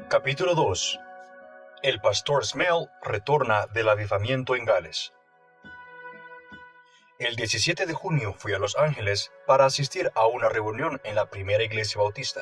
Capítulo 2. El pastor Smell retorna del avivamiento en Gales. El 17 de junio fui a Los Ángeles para asistir a una reunión en la primera iglesia bautista.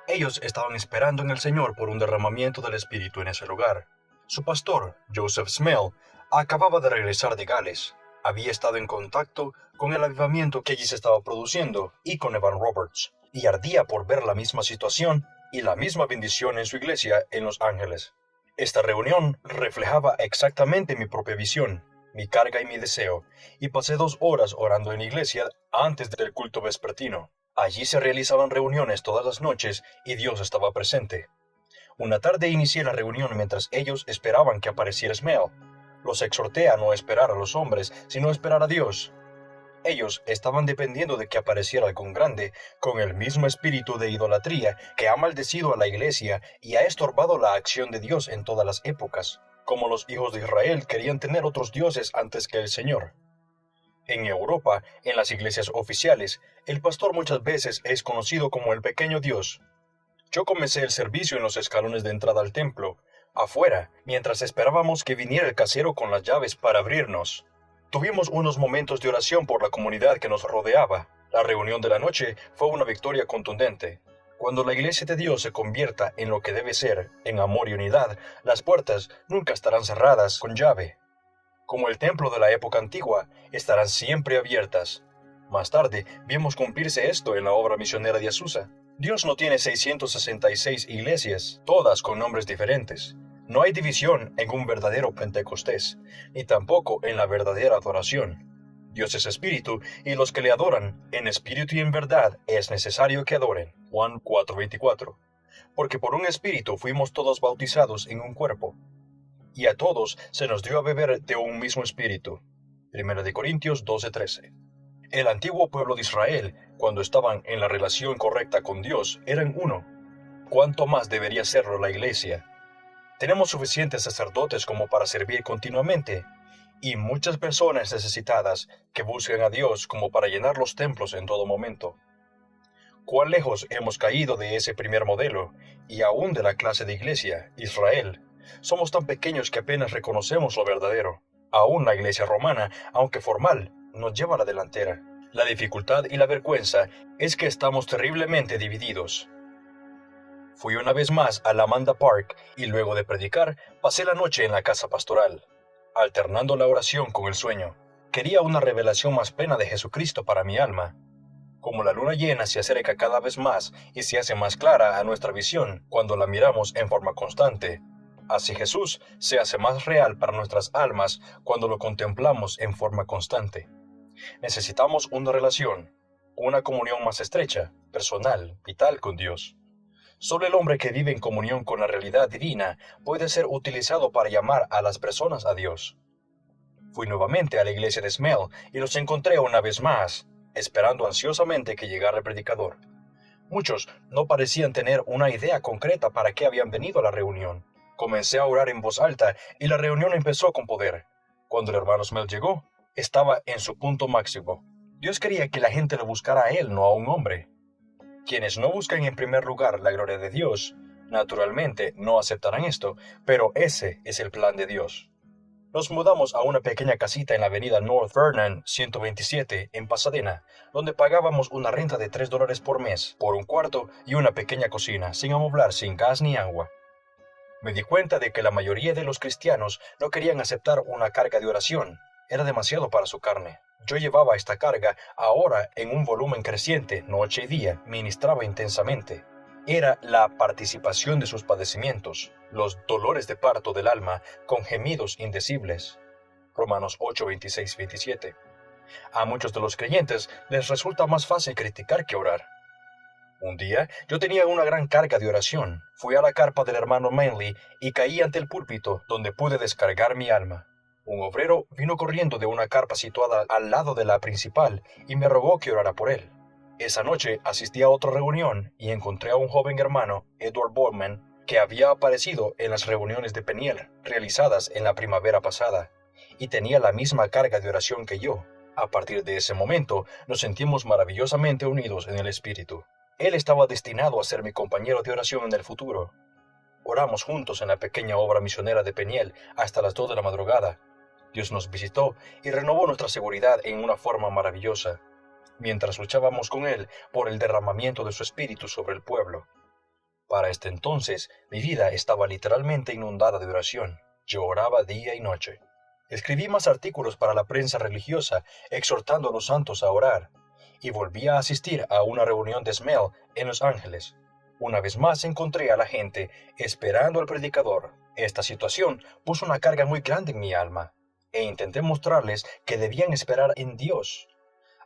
Ellos estaban esperando en el Señor por un derramamiento del Espíritu en ese lugar. Su pastor, Joseph Smell, acababa de regresar de Gales. Había estado en contacto con el avivamiento que allí se estaba produciendo y con Evan Roberts, y ardía por ver la misma situación y la misma bendición en su iglesia en Los Ángeles. Esta reunión reflejaba exactamente mi propia visión, mi carga y mi deseo, y pasé 2 horas orando en la iglesia antes del culto vespertino. Allí se realizaban reuniones todas las noches y Dios estaba presente. Una tarde inicié la reunión mientras ellos esperaban que apareciera Smell. Los exhorté a no esperar a los hombres, sino esperar a Dios. Ellos estaban dependiendo de que apareciera algún grande, con el mismo espíritu de idolatría que ha maldecido a la iglesia y ha estorbado la acción de Dios en todas las épocas, como los hijos de Israel querían tener otros dioses antes que el Señor. En Europa, en las iglesias oficiales, el pastor muchas veces es conocido como el pequeño Dios. Yo comencé el servicio en los escalones de entrada al templo, afuera, mientras esperábamos que viniera el casero con las llaves para abrirnos. Tuvimos unos momentos de oración por la comunidad que nos rodeaba. La reunión de la noche fue una victoria contundente. Cuando la iglesia de Dios se convierta en lo que debe ser, en amor y unidad, las puertas nunca estarán cerradas con llave. Como el templo de la época antigua, estarán siempre abiertas. Más tarde, vimos cumplirse esto en la obra misionera de Azusa. Dios no tiene 666 iglesias, todas con nombres diferentes. No hay división en un verdadero Pentecostés, ni tampoco en la verdadera adoración. Dios es espíritu, y los que le adoran, en espíritu y en verdad, es necesario que adoren. Juan 4:24. Porque por un espíritu fuimos todos bautizados en un cuerpo, y a todos se nos dio a beber de un mismo espíritu. 1 Corintios 12:13. El antiguo pueblo de Israel, cuando estaban en la relación correcta con Dios, eran uno. ¿Cuánto más debería serlo la iglesia? Tenemos suficientes sacerdotes como para servir continuamente, y muchas personas necesitadas que buscan a Dios como para llenar los templos en todo momento. ¿Cuán lejos hemos caído de ese primer modelo, y aún de la clase de iglesia, Israel? Somos tan pequeños que apenas reconocemos lo verdadero. Aún la iglesia romana, aunque formal, nos lleva a la delantera. La dificultad y la vergüenza es que estamos terriblemente divididos. Fui una vez más a la Amanda Park y luego de predicar, pasé la noche en la casa pastoral, alternando la oración con el sueño. Quería una revelación más plena de Jesucristo para mi alma. Como la luna llena se acerca cada vez más y se hace más clara a nuestra visión cuando la miramos en forma constante, así Jesús se hace más real para nuestras almas cuando lo contemplamos en forma constante. Necesitamos una relación, una comunión más estrecha, personal, vital con Dios. Solo el hombre que vive en comunión con la realidad divina puede ser utilizado para llamar a las personas a Dios. Fui nuevamente a la iglesia de Smell y los encontré una vez más, esperando ansiosamente que llegara el predicador. Muchos no parecían tener una idea concreta para qué habían venido a la reunión. Comencé a orar en voz alta y la reunión empezó con poder. Cuando el hermano Smell llegó, estaba en su punto máximo. Dios quería que la gente lo buscara a él, no a un hombre. Quienes no buscan en primer lugar la gloria de Dios, naturalmente no aceptarán esto, pero ese es el plan de Dios. Nos mudamos a una pequeña casita en la avenida North Vernon 127 en Pasadena, donde pagábamos una renta de $3 por mes, por un cuarto y una pequeña cocina, sin amoblar, sin gas ni agua. Me di cuenta de que la mayoría de los cristianos no querían aceptar una carga de oración. Era demasiado para su carne. Yo llevaba esta carga ahora en un volumen creciente, noche y día, ministraba intensamente. Era la participación de sus padecimientos, los dolores de parto del alma con gemidos indecibles. Romanos 8, 26, 27. A muchos de los creyentes les resulta más fácil criticar que orar. Un día yo tenía una gran carga de oración. Fui a la carpa del hermano Manley y caí ante el púlpito, donde pude descargar mi alma. Un obrero vino corriendo de una carpa situada al lado de la principal y me rogó que orara por él. Esa noche asistí a otra reunión y encontré a un joven hermano, Edward Boardman, que había aparecido en las reuniones de Peniel realizadas en la primavera pasada, y tenía la misma carga de oración que yo. A partir de ese momento, nos sentimos maravillosamente unidos en el Espíritu. Él estaba destinado a ser mi compañero de oración en el futuro. Oramos juntos en la pequeña obra misionera de Peniel hasta las 2 de la madrugada. Dios nos visitó y renovó nuestra seguridad en una forma maravillosa, mientras luchábamos con Él por el derramamiento de su Espíritu sobre el pueblo. Para este entonces, mi vida estaba literalmente inundada de oración. Yo oraba día y noche. Escribí más artículos para la prensa religiosa, exhortando a los santos a orar, y volví a asistir a una reunión de Smell en Los Ángeles. Una vez más encontré a la gente esperando al predicador. Esta situación puso una carga muy grande en mi alma, e intenté mostrarles que debían esperar en Dios.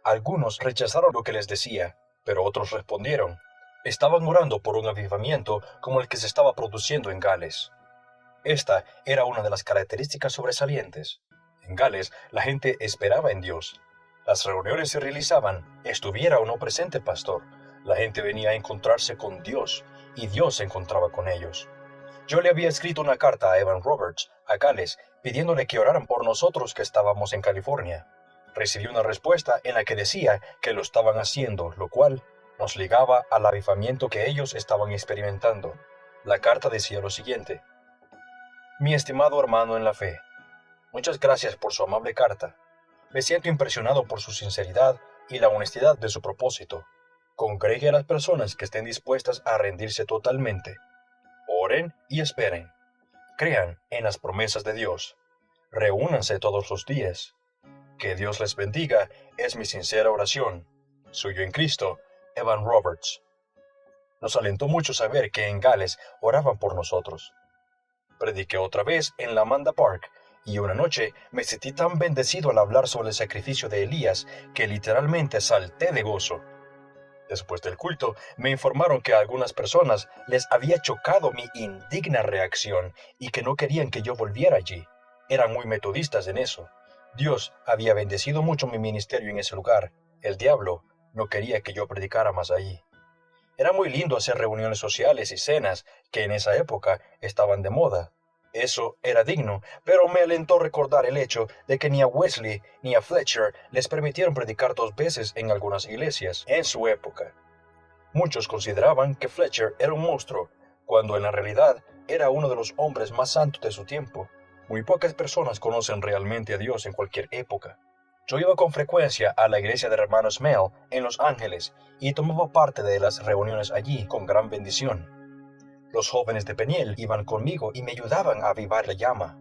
Algunos rechazaron lo que les decía, pero otros respondieron. Estaban orando por un avivamiento como el que se estaba produciendo en Gales. Esta era una de las características sobresalientes. En Gales, la gente esperaba en Dios. Las reuniones se realizaban, estuviera o no presente el pastor. La gente venía a encontrarse con Dios, y Dios se encontraba con ellos. Yo le había escrito una carta a Evan Roberts, a Gales, pidiéndole que oraran por nosotros que estábamos en California. Recibí una respuesta en la que decía que lo estaban haciendo, lo cual nos ligaba al avivamiento que ellos estaban experimentando. La carta decía lo siguiente: Mi estimado hermano en la fe, muchas gracias por su amable carta. Me siento impresionado por su sinceridad y la honestidad de su propósito. Congregue a las personas que estén dispuestas a rendirse totalmente. Oren y esperen. Crean en las promesas de Dios. Reúnanse todos los días. Que Dios les bendiga es mi sincera oración. Suyo en Cristo, Evan Roberts. Nos alentó mucho saber que en Gales oraban por nosotros. Prediqué otra vez en la Amanda Park, y una noche me sentí tan bendecido al hablar sobre el sacrificio de Elías que literalmente salté de gozo. Después del culto, me informaron que a algunas personas les había chocado mi indigna reacción y que no querían que yo volviera allí. Eran muy metodistas en eso. Dios había bendecido mucho mi ministerio en ese lugar. El diablo no quería que yo predicara más allí. Era muy lindo hacer reuniones sociales y cenas que en esa época estaban de moda. Eso era digno, pero me alentó recordar el hecho de que ni a Wesley ni a Fletcher les permitieron predicar 2 veces en algunas iglesias en su época. Muchos consideraban que Fletcher era un monstruo, cuando en la realidad era uno de los hombres más santos de su tiempo. Muy pocas personas conocen realmente a Dios en cualquier época. Yo iba con frecuencia a la iglesia de hermanos Mel en Los Ángeles y tomaba parte de las reuniones allí con gran bendición. Los jóvenes de Peniel iban conmigo y me ayudaban a avivar la llama.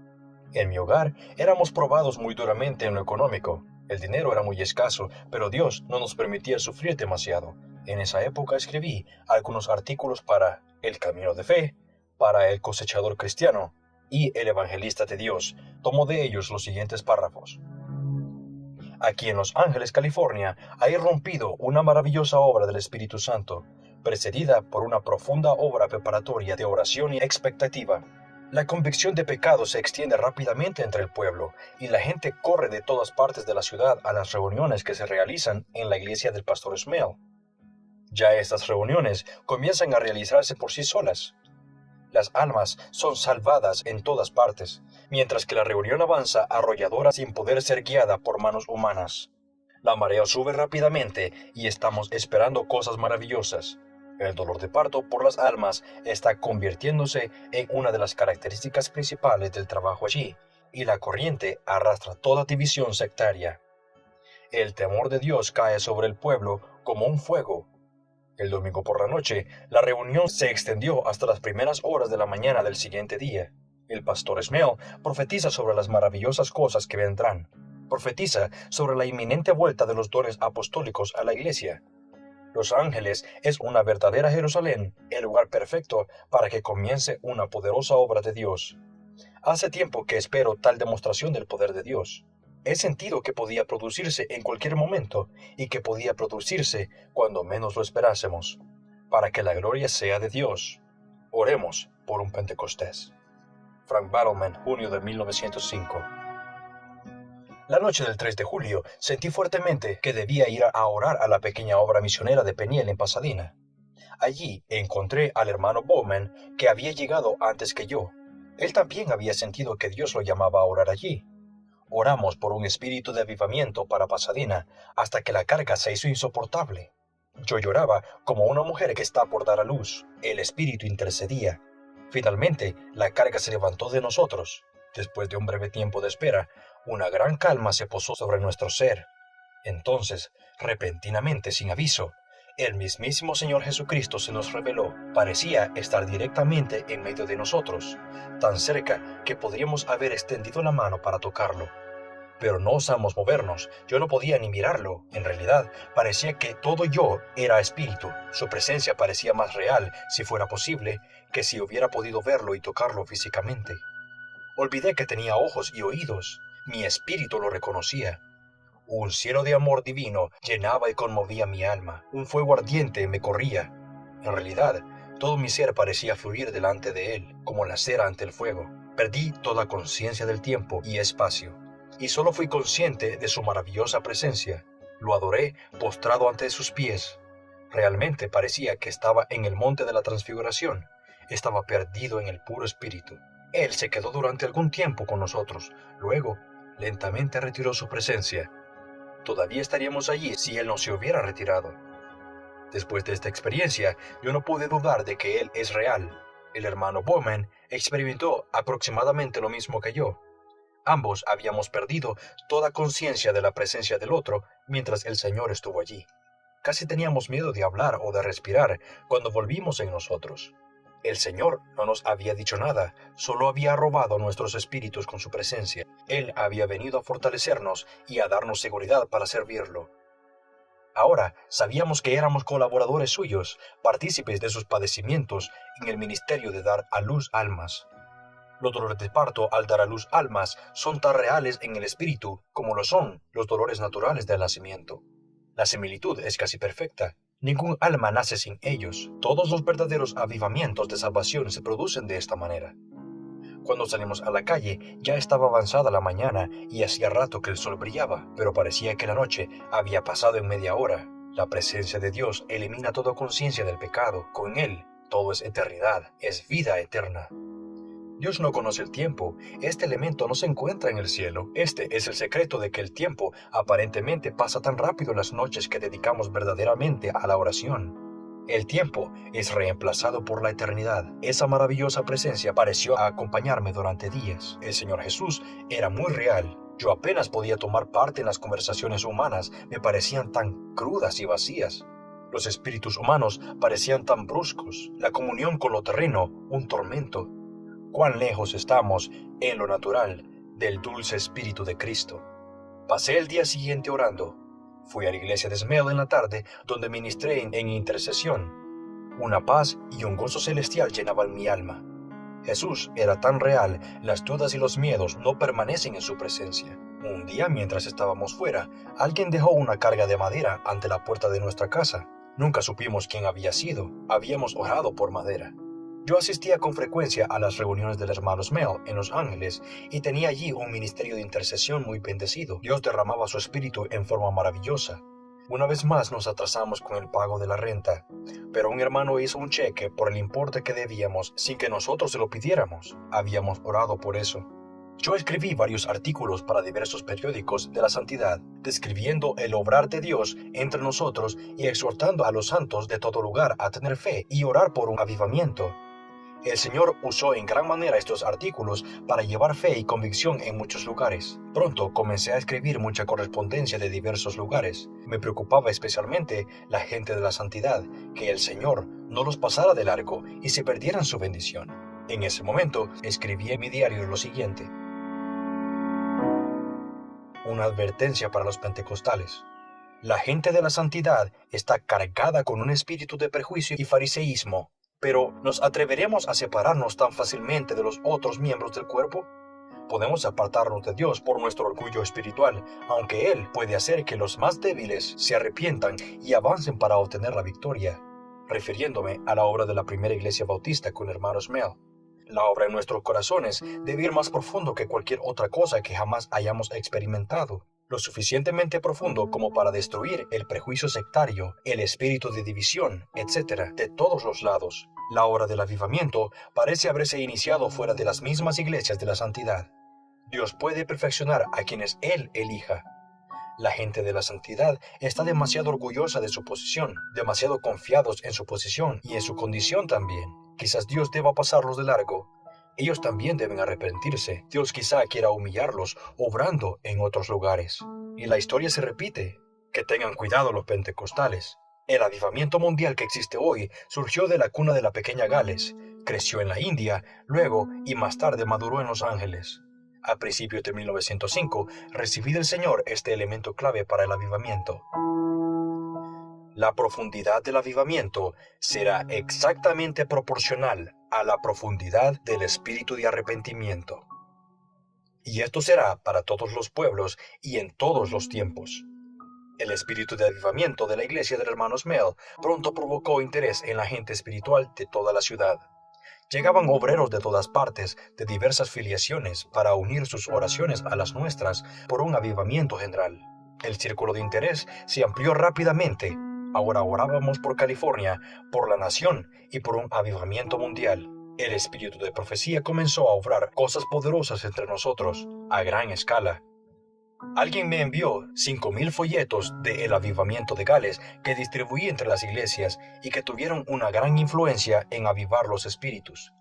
En mi hogar éramos probados muy duramente en lo económico. El dinero era muy escaso, pero Dios no nos permitía sufrir demasiado. En esa época escribí algunos artículos para El Camino de Fe, para El Cosechador Cristiano y El Evangelista de Dios. Tomo de ellos los siguientes párrafos. Aquí en Los Ángeles, California, ha irrumpido una maravillosa obra del Espíritu Santo, precedida por una profunda obra preparatoria de oración y expectativa. La convicción de pecado se extiende rápidamente entre el pueblo, y la gente corre de todas partes de la ciudad a las reuniones que se realizan en la iglesia del pastor Smell. Ya estas reuniones comienzan a realizarse por sí solas. Las almas son salvadas en todas partes, mientras que la reunión avanza arrolladora sin poder ser guiada por manos humanas. La marea sube rápidamente y estamos esperando cosas maravillosas. El dolor de parto por las almas está convirtiéndose en una de las características principales del trabajo allí, y la corriente arrastra toda división sectaria. El temor de Dios cae sobre el pueblo como un fuego. El domingo por la noche, la reunión se extendió hasta las primeras horas de la mañana del siguiente día. El pastor Smell profetiza sobre las maravillosas cosas que vendrán. Profetiza sobre la inminente vuelta de los dones apostólicos a la iglesia. Los Ángeles es una verdadera Jerusalén, el lugar perfecto para que comience una poderosa obra de Dios. Hace tiempo que espero tal demostración del poder de Dios. He sentido que podía producirse en cualquier momento y que podía producirse cuando menos lo esperásemos, para que la gloria sea de Dios. Oremos por un Pentecostés. Frank Battleman, junio de 1905. La noche del 3 de julio sentí fuertemente que debía ir a orar a la pequeña obra misionera de Peniel en Pasadena. Allí encontré al hermano Bowman, que había llegado antes que yo. Él también había sentido que Dios lo llamaba a orar allí. Oramos por un espíritu de avivamiento para Pasadena hasta que la carga se hizo insoportable. Yo lloraba como una mujer que está por dar a luz. El espíritu intercedía. Finalmente, la carga se levantó de nosotros. Después de un breve tiempo de espera, una gran calma se posó sobre nuestro ser. Entonces, repentinamente, sin aviso, el mismísimo Señor Jesucristo se nos reveló. Parecía estar directamente en medio de nosotros, tan cerca que podríamos haber extendido la mano para tocarlo. Pero no osamos movernos, yo no podía ni mirarlo. En realidad, parecía que todo yo era espíritu. Su presencia parecía más real, si fuera posible, que si hubiera podido verlo y tocarlo físicamente. Olvidé que tenía ojos y oídos. Mi espíritu lo reconocía. Un cielo de amor divino llenaba y conmovía mi alma. Un fuego ardiente me corría. En realidad, todo mi ser parecía fluir delante de él, como la cera ante el fuego. Perdí toda conciencia del tiempo y espacio, y solo fui consciente de su maravillosa presencia. Lo adoré postrado ante sus pies. Realmente parecía que estaba en el monte de la transfiguración. Estaba perdido en el puro espíritu. Él se quedó durante algún tiempo con nosotros. Luego, lentamente retiró su presencia. Todavía estaríamos allí si él no se hubiera retirado. Después de esta experiencia, yo no pude dudar de que él es real. El hermano Bowman experimentó aproximadamente lo mismo que yo. Ambos habíamos perdido toda conciencia de la presencia del otro mientras el Señor estuvo allí. Casi teníamos miedo de hablar o de respirar cuando volvimos en nosotros. El Señor no nos había dicho nada, solo había robado nuestros espíritus con su presencia. Él había venido a fortalecernos y a darnos seguridad para servirlo. Ahora sabíamos que éramos colaboradores suyos, partícipes de sus padecimientos en el ministerio de dar a luz almas. Los dolores de parto al dar a luz almas son tan reales en el espíritu como lo son los dolores naturales del nacimiento. La similitud es casi perfecta. Ningún alma nace sin ellos. Todos los verdaderos avivamientos de salvación se producen de esta manera. Cuando salimos a la calle, ya estaba avanzada la mañana y hacía rato que el sol brillaba, pero parecía que la noche había pasado en media hora. La presencia de Dios elimina toda conciencia del pecado. Con Él, todo es eternidad, es vida eterna. Dios no conoce el tiempo. Este elemento no se encuentra en el cielo. Este es el secreto de que el tiempo aparentemente pasa tan rápido en las noches que dedicamos verdaderamente a la oración. El tiempo es reemplazado por la eternidad. Esa maravillosa presencia pareció acompañarme durante días. El Señor Jesús era muy real. Yo apenas podía tomar parte en las conversaciones humanas. Me parecían tan crudas y vacías. Los espíritus humanos parecían tan bruscos. La comunión con lo terreno, un tormento. Cuán lejos estamos, en lo natural, del dulce espíritu de Cristo. Pasé el día siguiente orando. Fui a la iglesia de Smell en la tarde, donde ministré en intercesión. Una paz y un gozo celestial llenaban mi alma. Jesús era tan real, las dudas y los miedos no permanecen en su presencia. Un día, mientras estábamos fuera, alguien dejó una carga de madera ante la puerta de nuestra casa. Nunca supimos quién había sido. Habíamos orado por madera. Yo asistía con frecuencia a las reuniones del hermano Smell en Los Ángeles y tenía allí un ministerio de intercesión muy bendecido. Dios derramaba su espíritu en forma maravillosa. Una vez más nos atrasamos con el pago de la renta, pero un hermano hizo un cheque por el importe que debíamos sin que nosotros se lo pidiéramos. Habíamos orado por eso. Yo escribí varios artículos para diversos periódicos de la santidad, describiendo el obrar de Dios entre nosotros y exhortando a los santos de todo lugar a tener fe y orar por un avivamiento. El Señor usó en gran manera estos artículos para llevar fe y convicción en muchos lugares. Pronto comencé a escribir mucha correspondencia de diversos lugares. Me preocupaba especialmente la gente de la santidad, que el Señor no los pasara de largo y se perdieran su bendición. En ese momento escribí en mi diario lo siguiente: una advertencia para los pentecostales. La gente de la santidad está cargada con un espíritu de prejuicio y fariseísmo. Pero, ¿nos atreveremos a separarnos tan fácilmente de los otros miembros del cuerpo? Podemos apartarnos de Dios por nuestro orgullo espiritual, aunque Él puede hacer que los más débiles se arrepientan y avancen para obtener la victoria. Refiriéndome a la obra de la primera iglesia bautista con hermano Smell. La obra en nuestros corazones debe ir más profundo que cualquier otra cosa que jamás hayamos experimentado. Lo suficientemente profundo como para destruir el prejuicio sectario, el espíritu de división, etc., de todos los lados. La obra del avivamiento parece haberse iniciado fuera de las mismas iglesias de la santidad. Dios puede perfeccionar a quienes Él elija. La gente de la santidad está demasiado orgullosa de su posición, demasiado confiados en su posición y en su condición también. Quizás Dios deba pasarlos de largo. Ellos también deben arrepentirse. Dios quizá quiera humillarlos, obrando en otros lugares. Y la historia se repite. Que tengan cuidado los pentecostales. El avivamiento mundial que existe hoy surgió de la cuna de la pequeña Gales, creció en la India, luego y más tarde maduró en Los Ángeles. A principios de 1905, recibí del Señor este elemento clave para el avivamiento. La profundidad del avivamiento será exactamente proporcional a la profundidad del espíritu de arrepentimiento. Y esto será para todos los pueblos y en todos los tiempos. El espíritu de avivamiento de la iglesia del hermano Smale pronto provocó interés en la gente espiritual de toda la ciudad. Llegaban obreros de todas partes, de diversas filiaciones, para unir sus oraciones a las nuestras por un avivamiento general. El círculo de interés se amplió rápidamente. Ahora orábamos por California, por la nación y por un avivamiento mundial. El espíritu de profecía comenzó a obrar cosas poderosas entre nosotros, a gran escala. Alguien me envió 5,000 folletos de El Avivamiento de Gales que distribuí entre las iglesias y que tuvieron una gran influencia en avivar los espíritus.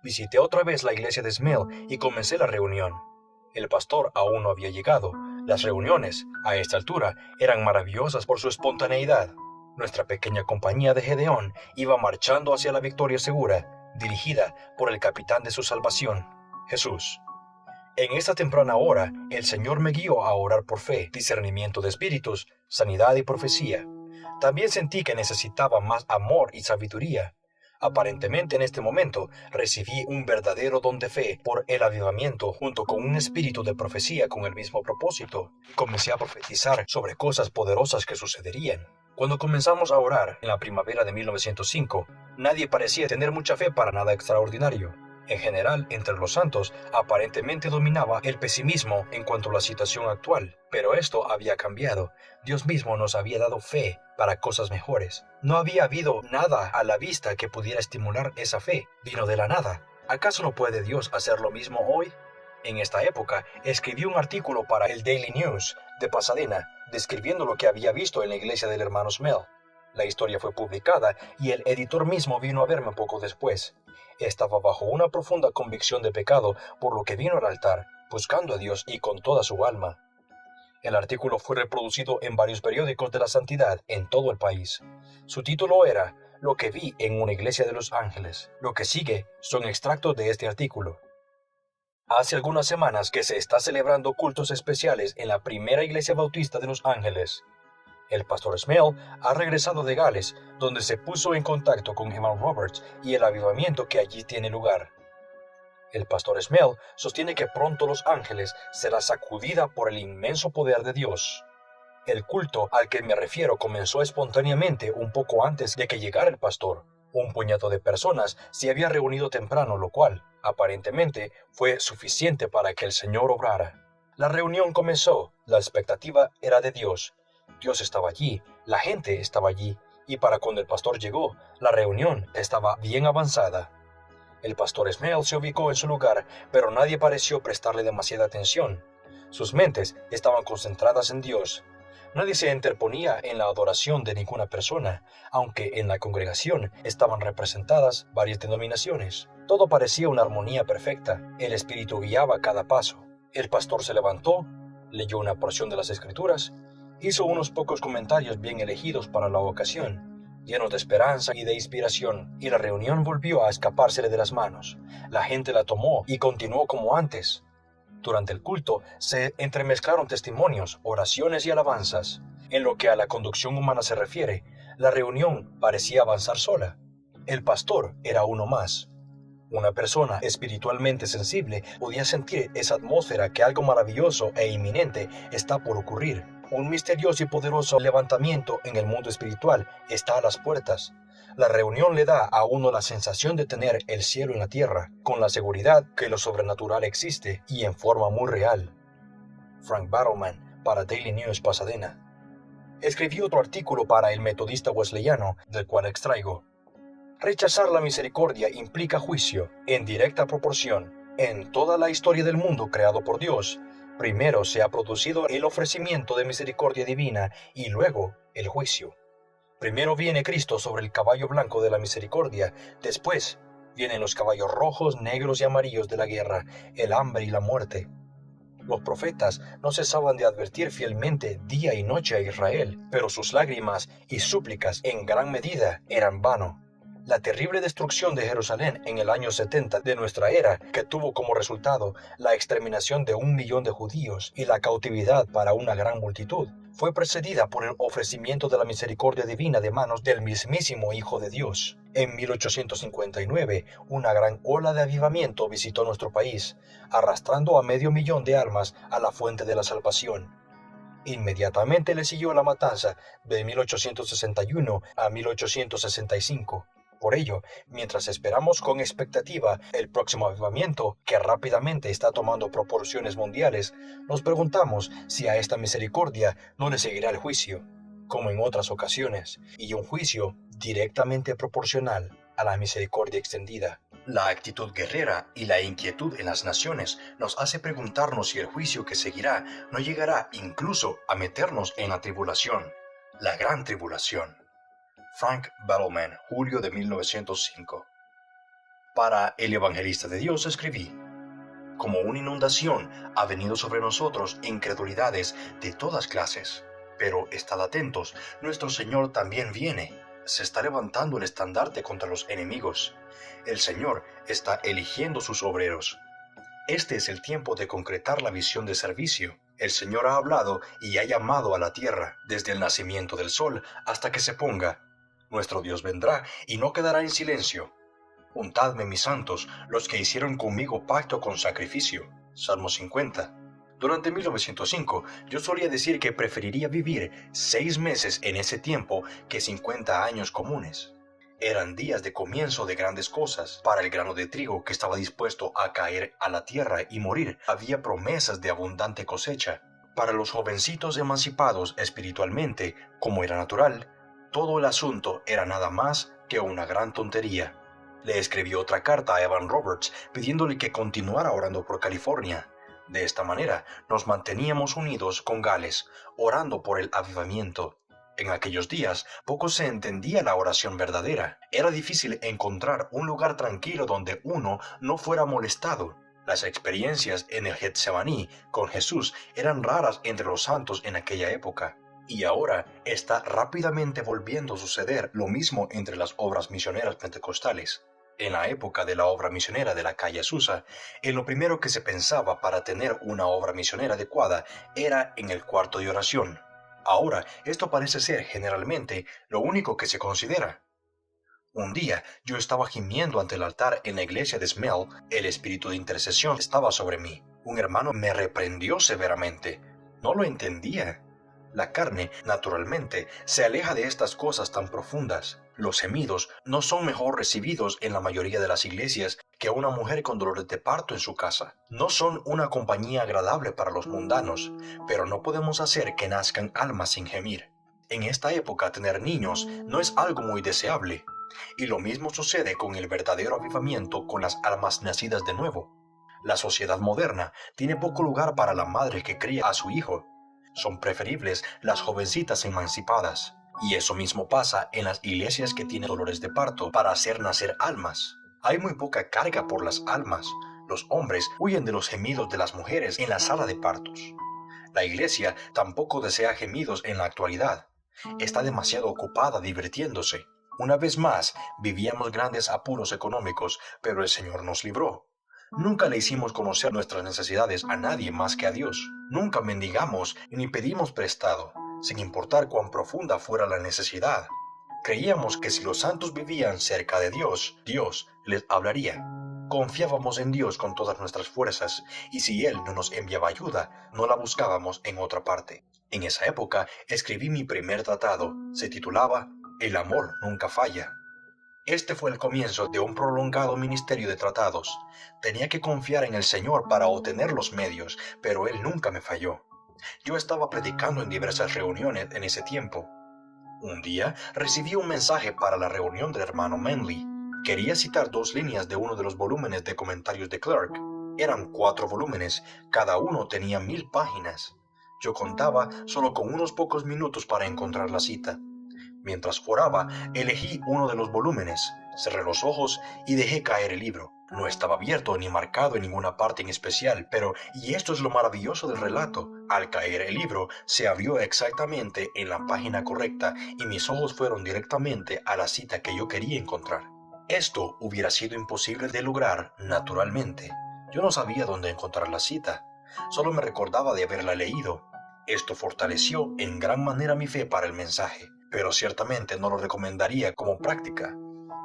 Visité otra vez la iglesia de Smale y comencé la reunión. El pastor aún no había llegado. Las reuniones, a esta altura, eran maravillosas por su espontaneidad. Nuestra pequeña compañía de Gedeón iba marchando hacia la victoria segura, dirigida por el capitán de su salvación, Jesús. En esta temprana hora, el Señor me guió a orar por fe, discernimiento de espíritus, sanidad y profecía. También sentí que necesitaba más amor y sabiduría. Aparentemente en este momento recibí un verdadero don de fe por el avivamiento junto con un espíritu de profecía con el mismo propósito. Comencé a profetizar sobre cosas poderosas que sucederían. Cuando comenzamos a orar en la primavera de 1905, nadie parecía tener mucha fe para nada extraordinario. En general, entre los santos, aparentemente dominaba el pesimismo en cuanto a la situación actual. Pero esto había cambiado. Dios mismo nos había dado fe para cosas mejores. No había habido nada a la vista que pudiera estimular esa fe. Vino de la nada. ¿Acaso no puede Dios hacer lo mismo hoy? En esta época, escribí un artículo para el Daily News de Pasadena, describiendo lo que había visto en la iglesia del hermano Smale. La historia fue publicada y el editor mismo vino a verme poco después. Estaba bajo una profunda convicción de pecado, por lo que vino al altar, buscando a Dios y con toda su alma. El artículo fue reproducido en varios periódicos de la santidad en todo el país. Su título era Lo que vi en una iglesia de Los Ángeles. Lo que sigue son extractos de este artículo. Hace algunas semanas que se está celebrando cultos especiales en la primera iglesia bautista de Los Ángeles. El pastor Smale ha regresado de Gales, donde se puso en contacto con Evan Roberts y el avivamiento que allí tiene lugar. El pastor Smale sostiene que pronto Los Ángeles será sacudida por el inmenso poder de Dios. El culto al que me refiero comenzó espontáneamente un poco antes de que llegara el pastor. Un puñado de personas se había reunido temprano, lo cual, aparentemente, fue suficiente para que el Señor obrara. La reunión comenzó, la expectativa era de Dios. Dios estaba allí, la gente estaba allí, y para cuando el pastor llegó, la reunión estaba bien avanzada. El pastor Smale se ubicó en su lugar, pero nadie pareció prestarle demasiada atención. Sus mentes estaban concentradas en Dios. Nadie se interponía en la adoración de ninguna persona, aunque en la congregación estaban representadas varias denominaciones. Todo parecía una armonía perfecta. El Espíritu guiaba cada paso. El pastor se levantó, leyó una porción de las Escrituras, hizo unos pocos comentarios bien elegidos para la ocasión, llenos de esperanza y de inspiración, y la reunión volvió a escapársele de las manos. La gente la tomó y continuó como antes. Durante el culto se entremezclaron testimonios, oraciones y alabanzas. En lo que a la conducción humana se refiere, la reunión parecía avanzar sola. El pastor era uno más. Una persona espiritualmente sensible podía sentir esa atmósfera que algo maravilloso e inminente está por ocurrir. Un misterioso y poderoso levantamiento en el mundo espiritual está a las puertas. La reunión le da a uno la sensación de tener el cielo en la tierra, con la seguridad que lo sobrenatural existe y en forma muy real. Frank Battleman, para Daily News Pasadena. Escribí otro artículo para el Metodista Wesleyano, del cual extraigo. Rechazar la misericordia implica juicio, en directa proporción. En toda la historia del mundo creado por Dios, primero se ha producido el ofrecimiento de misericordia divina y luego el juicio. Primero viene Cristo sobre el caballo blanco de la misericordia, después vienen los caballos rojos, negros y amarillos de la guerra, el hambre y la muerte. Los profetas no cesaban de advertir fielmente día y noche a Israel, pero sus lágrimas y súplicas en gran medida eran vano. La terrible destrucción de Jerusalén en el año 70 de nuestra era, que tuvo como resultado la exterminación de 1 millón de judíos y la cautividad para una gran multitud, fue precedida por el ofrecimiento de la misericordia divina de manos del mismísimo Hijo de Dios. En 1859, una gran ola de avivamiento visitó nuestro país, arrastrando a 500,000 de almas a la fuente de la salvación. Inmediatamente le siguió la matanza de 1861 a 1865. Por ello, mientras esperamos con expectativa el próximo avivamiento, que rápidamente está tomando proporciones mundiales, nos preguntamos si a esta misericordia no le seguirá el juicio, como en otras ocasiones, y un juicio directamente proporcional a la misericordia extendida. La actitud guerrera y la inquietud en las naciones nos hace preguntarnos si el juicio que seguirá no llegará incluso a meternos en la tribulación, la gran tribulación. Frank Bellman, julio de 1905. Para El Evangelista de Dios escribí: como una inundación ha venido sobre nosotros incredulidades de todas clases. Pero estad atentos, nuestro Señor también viene. Se está levantando el estandarte contra los enemigos. El Señor está eligiendo sus obreros. Este es el tiempo de concretar la visión de servicio. El Señor ha hablado y ha llamado a la tierra, desde el nacimiento del sol hasta que se ponga. Nuestro Dios vendrá y no quedará en silencio. Untadme, mis santos, los que hicieron conmigo pacto con sacrificio. Salmo 50. Durante 1905, yo solía decir que preferiría vivir 6 meses en ese tiempo que 50 años comunes. Eran días de comienzo de grandes cosas. Para el grano de trigo que estaba dispuesto a caer a la tierra y morir, había promesas de abundante cosecha. Para los jovencitos emancipados espiritualmente, como era natural, todo el asunto era nada más que una gran tontería. Le escribió otra carta a Evan Roberts pidiéndole que continuara orando por California. De esta manera nos manteníamos unidos con Gales, orando por el avivamiento. En aquellos días poco se entendía la oración verdadera. Era difícil encontrar un lugar tranquilo donde uno no fuera molestado. Las experiencias en el Getsemaní con Jesús eran raras entre los santos en aquella época. Y ahora está rápidamente volviendo a suceder lo mismo entre las obras misioneras pentecostales. En la época de la obra misionera de la calle Azusa, en lo primero que se pensaba para tener una obra misionera adecuada era en el cuarto de oración. Ahora, esto parece ser generalmente lo único que se considera. Un día, yo estaba gimiendo ante el altar en la iglesia de Smell. El espíritu de intercesión estaba sobre mí. Un hermano me reprendió severamente. No lo entendía. La carne, naturalmente, se aleja de estas cosas tan profundas. Los gemidos no son mejor recibidos en la mayoría de las iglesias que una mujer con dolores de parto en su casa. No son una compañía agradable para los mundanos, pero no podemos hacer que nazcan almas sin gemir. En esta época tener niños no es algo muy deseable, y lo mismo sucede con el verdadero avivamiento con las almas nacidas de nuevo. La sociedad moderna tiene poco lugar para la madre que cría a su hijo. Son preferibles las jovencitas emancipadas. Y eso mismo pasa en las iglesias que tienen dolores de parto para hacer nacer almas. Hay muy poca carga por las almas. Los hombres huyen de los gemidos de las mujeres en la sala de partos. La iglesia tampoco desea gemidos en la actualidad. Está demasiado ocupada divirtiéndose. Una vez más, vivíamos grandes apuros económicos, pero el Señor nos libró. Nunca le hicimos conocer nuestras necesidades a nadie más que a Dios. Nunca mendigamos ni pedimos prestado, sin importar cuán profunda fuera la necesidad. Creíamos que si los santos vivían cerca de Dios, Dios les hablaría. Confiábamos en Dios con todas nuestras fuerzas, y si Él no nos enviaba ayuda, no la buscábamos en otra parte. En esa época escribí mi primer tratado. Se titulaba El amor nunca falla. Este fue el comienzo de un prolongado ministerio de tratados. Tenía que confiar en el Señor para obtener los medios, pero Él nunca me falló. Yo estaba predicando en diversas reuniones en ese tiempo. Un día recibí un mensaje para la reunión del hermano Manley. Quería citar 2 líneas de uno de los volúmenes de comentarios de Clark. Eran 4 volúmenes, cada uno tenía 1000 páginas. Yo contaba solo con unos pocos minutos para encontrar la cita. Mientras oraba, elegí uno de los volúmenes, cerré los ojos y dejé caer el libro. No estaba abierto ni marcado en ninguna parte en especial, pero, y esto es lo maravilloso del relato, al caer el libro se abrió exactamente en la página correcta y mis ojos fueron directamente a la cita que yo quería encontrar. Esto hubiera sido imposible de lograr naturalmente. Yo no sabía dónde encontrar la cita, solo me recordaba de haberla leído. Esto fortaleció en gran manera mi fe para el mensaje, pero ciertamente no lo recomendaría como práctica.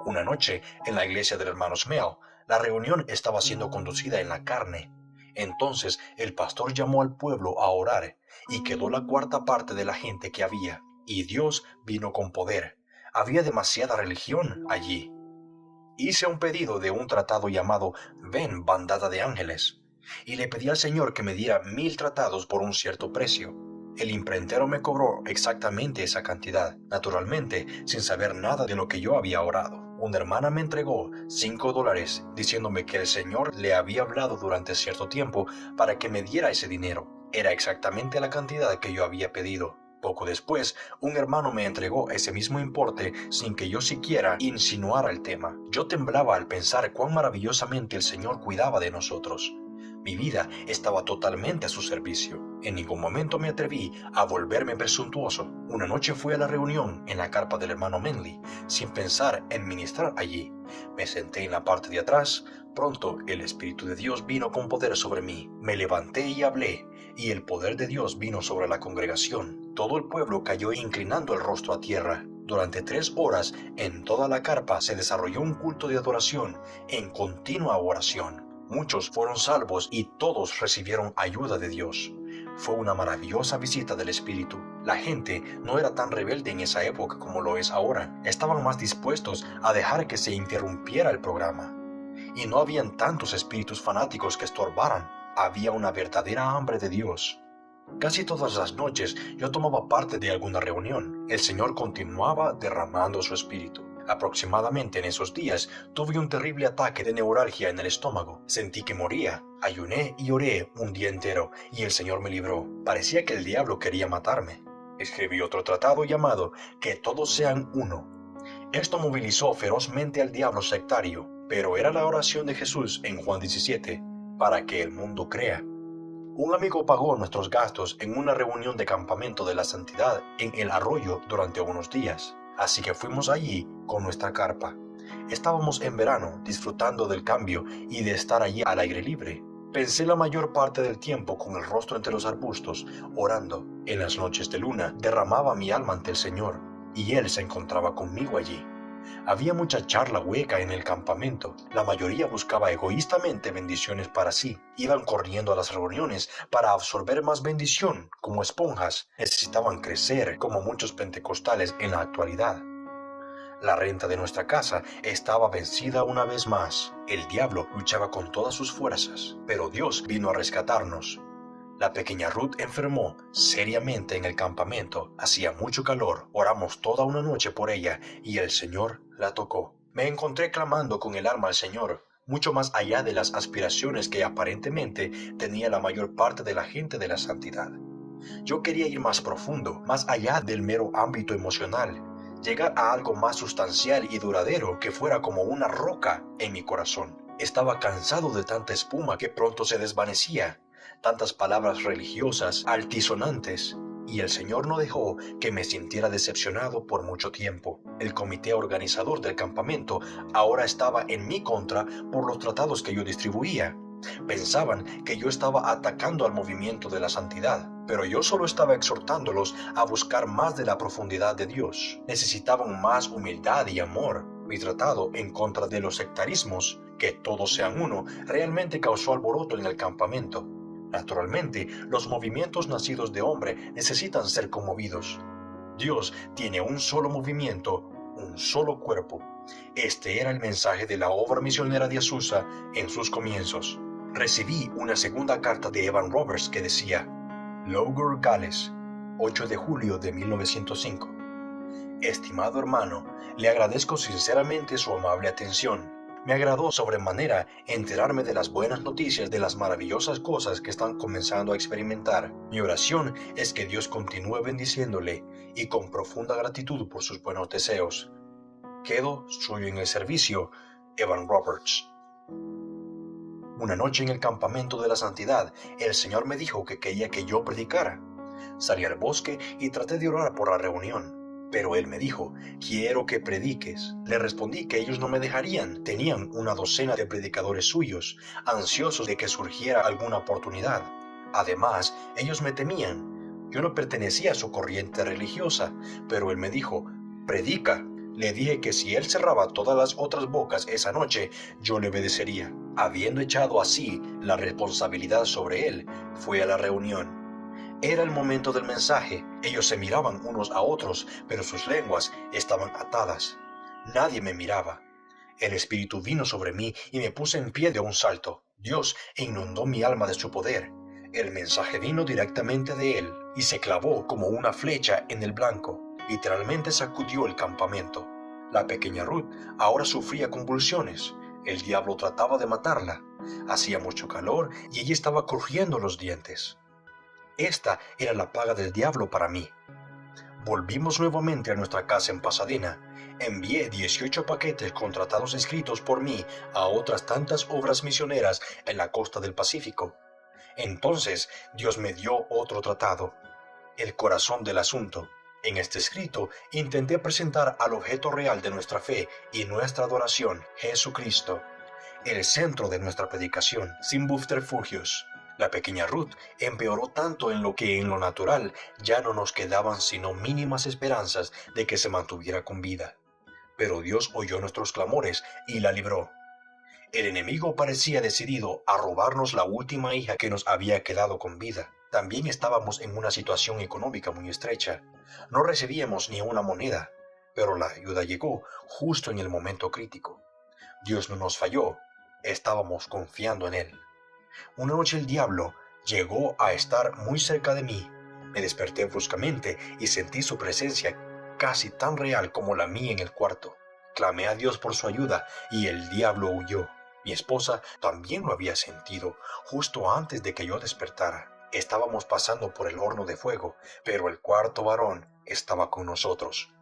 Una noche, en la iglesia del hermano Smell, la reunión estaba siendo conducida en la carne. Entonces el pastor llamó al pueblo a orar, y quedó la 1/4 parte de la gente que había, y Dios vino con poder. Había demasiada religión allí. Hice un pedido de un tratado llamado Ven, bandada de ángeles, y le pedí al Señor que me diera 1000 tratados por un cierto precio. El imprentero me cobró exactamente esa cantidad, naturalmente sin saber nada de lo que yo había orado. Una hermana me entregó $5 diciéndome que el Señor le había hablado durante cierto tiempo para que me diera ese dinero. Era exactamente la cantidad que yo había pedido. Poco después, un hermano me entregó ese mismo importe sin que yo siquiera insinuara el tema. Yo temblaba al pensar cuán maravillosamente el Señor cuidaba de nosotros. Mi vida estaba totalmente a su servicio. En ningún momento me atreví a volverme presuntuoso. Una noche fui a la reunión en la carpa del hermano Manley, sin pensar en ministrar allí. Me senté en la parte de atrás. Pronto el Espíritu de Dios vino con poder sobre mí. Me levanté y hablé, y el poder de Dios vino sobre la congregación. Todo el pueblo cayó inclinando el rostro a tierra. Durante 3 horas, en toda la carpa se desarrolló un culto de adoración en continua oración. Muchos fueron salvos y todos recibieron ayuda de Dios. Fue una maravillosa visita del Espíritu. La gente no era tan rebelde en esa época como lo es ahora. Estaban más dispuestos a dejar que se interrumpiera el programa. Y no habían tantos espíritus fanáticos que estorbaran. Había una verdadera hambre de Dios. Casi todas las noches yo tomaba parte de alguna reunión. El Señor continuaba derramando su Espíritu. Aproximadamente en esos días tuve un terrible ataque de neuralgia en el estómago. Sentí que moría. Ayuné y oré un día entero y el Señor me libró. Parecía que el diablo quería matarme. Escribí otro tratado llamado Que todos sean uno. Esto movilizó ferozmente al diablo sectario, pero era la oración de Jesús en Juan 17, para que el mundo crea. Un amigo pagó nuestros gastos en una reunión de campamento de la santidad en el arroyo durante unos días. Así que fuimos allí con nuestra carpa. Estábamos en verano, disfrutando del cambio y de estar allí al aire libre. Pensé la mayor parte del tiempo con el rostro entre los arbustos, orando. En las noches de luna derramaba mi alma ante el Señor, y Él se encontraba conmigo allí. Había mucha charla hueca en el campamento. La mayoría buscaba egoístamente bendiciones para sí. Iban corriendo a las reuniones para absorber más bendición, como esponjas. Necesitaban crecer, como muchos pentecostales en la actualidad. La renta de nuestra casa estaba vencida una vez más. El diablo luchaba con todas sus fuerzas, pero Dios vino a rescatarnos. La pequeña Ruth enfermó seriamente en el campamento. Hacía mucho calor. Oramos toda una noche por ella y el Señor la tocó. Me encontré clamando con el alma al Señor, mucho más allá de las aspiraciones que aparentemente tenía la mayor parte de la gente de la santidad. Yo quería ir más profundo, más allá del mero ámbito emocional, llegar a algo más sustancial y duradero que fuera como una roca en mi corazón. Estaba cansado de tanta espuma que pronto se desvanecía, tantas palabras religiosas altisonantes, y el Señor no dejó que me sintiera decepcionado por mucho tiempo. El comité organizador del campamento ahora estaba en mi contra por los tratados que yo distribuía. Pensaban que yo estaba atacando al movimiento de la santidad, pero yo solo estaba exhortándolos a buscar más de la profundidad de Dios. Necesitaban más humildad y amor. Mi tratado en contra de los sectarismos, que todos sean uno, realmente causó alboroto en el campamento. Naturalmente, los movimientos nacidos de hombre necesitan ser conmovidos. Dios tiene un solo movimiento, un solo cuerpo. Este era el mensaje de la obra misionera de Azusa en sus comienzos. Recibí una segunda carta de Evan Roberts que decía: Logur, Gales, 8 de julio de 1905. Estimado hermano, le agradezco sinceramente su amable atención. Me agradó sobremanera enterarme de las buenas noticias, de las maravillosas cosas que están comenzando a experimentar. Mi oración es que Dios continúe bendiciéndole y con profunda gratitud por sus buenos deseos. Quedo suyo en el servicio, Evan Roberts. Una noche en el campamento de la santidad, el Señor me dijo que quería que yo predicara. Salí al bosque y traté de orar por la reunión. Pero él me dijo, quiero que prediques. Le respondí que ellos no me dejarían. Tenían una docena de predicadores suyos, ansiosos de que surgiera alguna oportunidad. Además, ellos me temían. Yo no pertenecía a su corriente religiosa, pero él me dijo, predica. Le dije que si él cerraba todas las otras bocas esa noche, yo le obedecería. Habiendo echado así la responsabilidad sobre él, fui a la reunión. Era el momento del mensaje. Ellos se miraban unos a otros, pero sus lenguas estaban atadas. Nadie me miraba. El Espíritu vino sobre mí y me puse en pie de un salto. Dios inundó mi alma de su poder. El mensaje vino directamente de él y se clavó como una flecha en el blanco. Literalmente sacudió el campamento. La pequeña Ruth ahora sufría convulsiones. El diablo trataba de matarla. Hacía mucho calor y ella estaba crujiendo los dientes. Esta era la paga del diablo para mí. Volvimos nuevamente a nuestra casa en Pasadena. Envié 18 paquetes con tratados escritos por mí a otras tantas obras misioneras en la costa del Pacífico. Entonces Dios me dio otro tratado, el corazón del asunto. En este escrito intenté presentar al objeto real de nuestra fe y nuestra adoración, Jesucristo, el centro de nuestra predicación, sin subterfugios. La pequeña Ruth empeoró tanto en lo que en lo natural ya no nos quedaban sino mínimas esperanzas de que se mantuviera con vida. Pero Dios oyó nuestros clamores y la libró. El enemigo parecía decidido a robarnos la última hija que nos había quedado con vida. También estábamos en una situación económica muy estrecha. No recibíamos ni una moneda, pero la ayuda llegó justo en el momento crítico. Dios no nos falló, estábamos confiando en Él. Una noche el diablo llegó a estar muy cerca de mí. Me desperté bruscamente y sentí su presencia casi tan real como la mía en el cuarto. Clamé a Dios por su ayuda y el diablo huyó. Mi esposa también lo había sentido justo antes de que yo despertara. Estábamos pasando por el horno de fuego, pero el cuarto varón estaba con nosotros.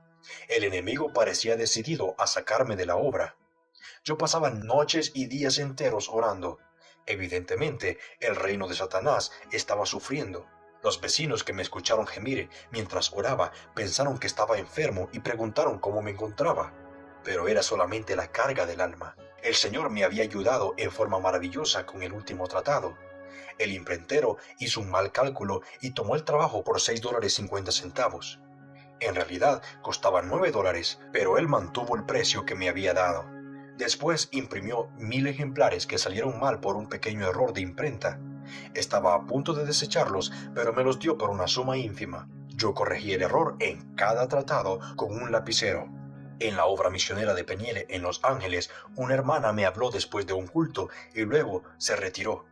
El enemigo parecía decidido a sacarme de la obra. Yo pasaba noches y días enteros orando. Evidentemente, el reino de Satanás estaba sufriendo. Los vecinos que me escucharon gemir mientras oraba pensaron que estaba enfermo y preguntaron cómo me encontraba. Pero era solamente la carga del alma. El Señor me había ayudado en forma maravillosa con el último tratado. El imprentero hizo un mal cálculo y tomó el trabajo por $6.50. En realidad costaba $9, pero él mantuvo el precio que me había dado. Después imprimió 1000 ejemplares que salieron mal por un pequeño error de imprenta. Estaba a punto de desecharlos, pero me los dio por una suma ínfima. Yo corregí el error en cada tratado con un lapicero. En la obra misionera de Peniel en Los Ángeles, una hermana me habló después de un culto y luego se retiró.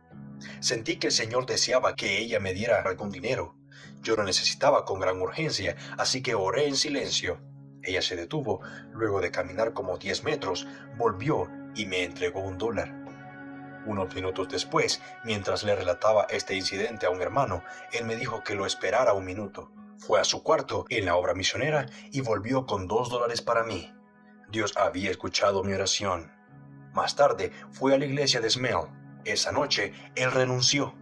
Sentí que el Señor deseaba que ella me diera algún dinero. Yo lo necesitaba con gran urgencia, así que oré en silencio. Ella se detuvo, luego de caminar como 10 metros, volvió y me entregó $1. Unos minutos después, mientras le relataba este incidente a un hermano, él me dijo que lo esperara un minuto. Fue a su cuarto en la obra misionera y volvió con $2 para mí. Dios había escuchado mi oración. Más tarde fue a la iglesia de Smell. Esa noche él renunció.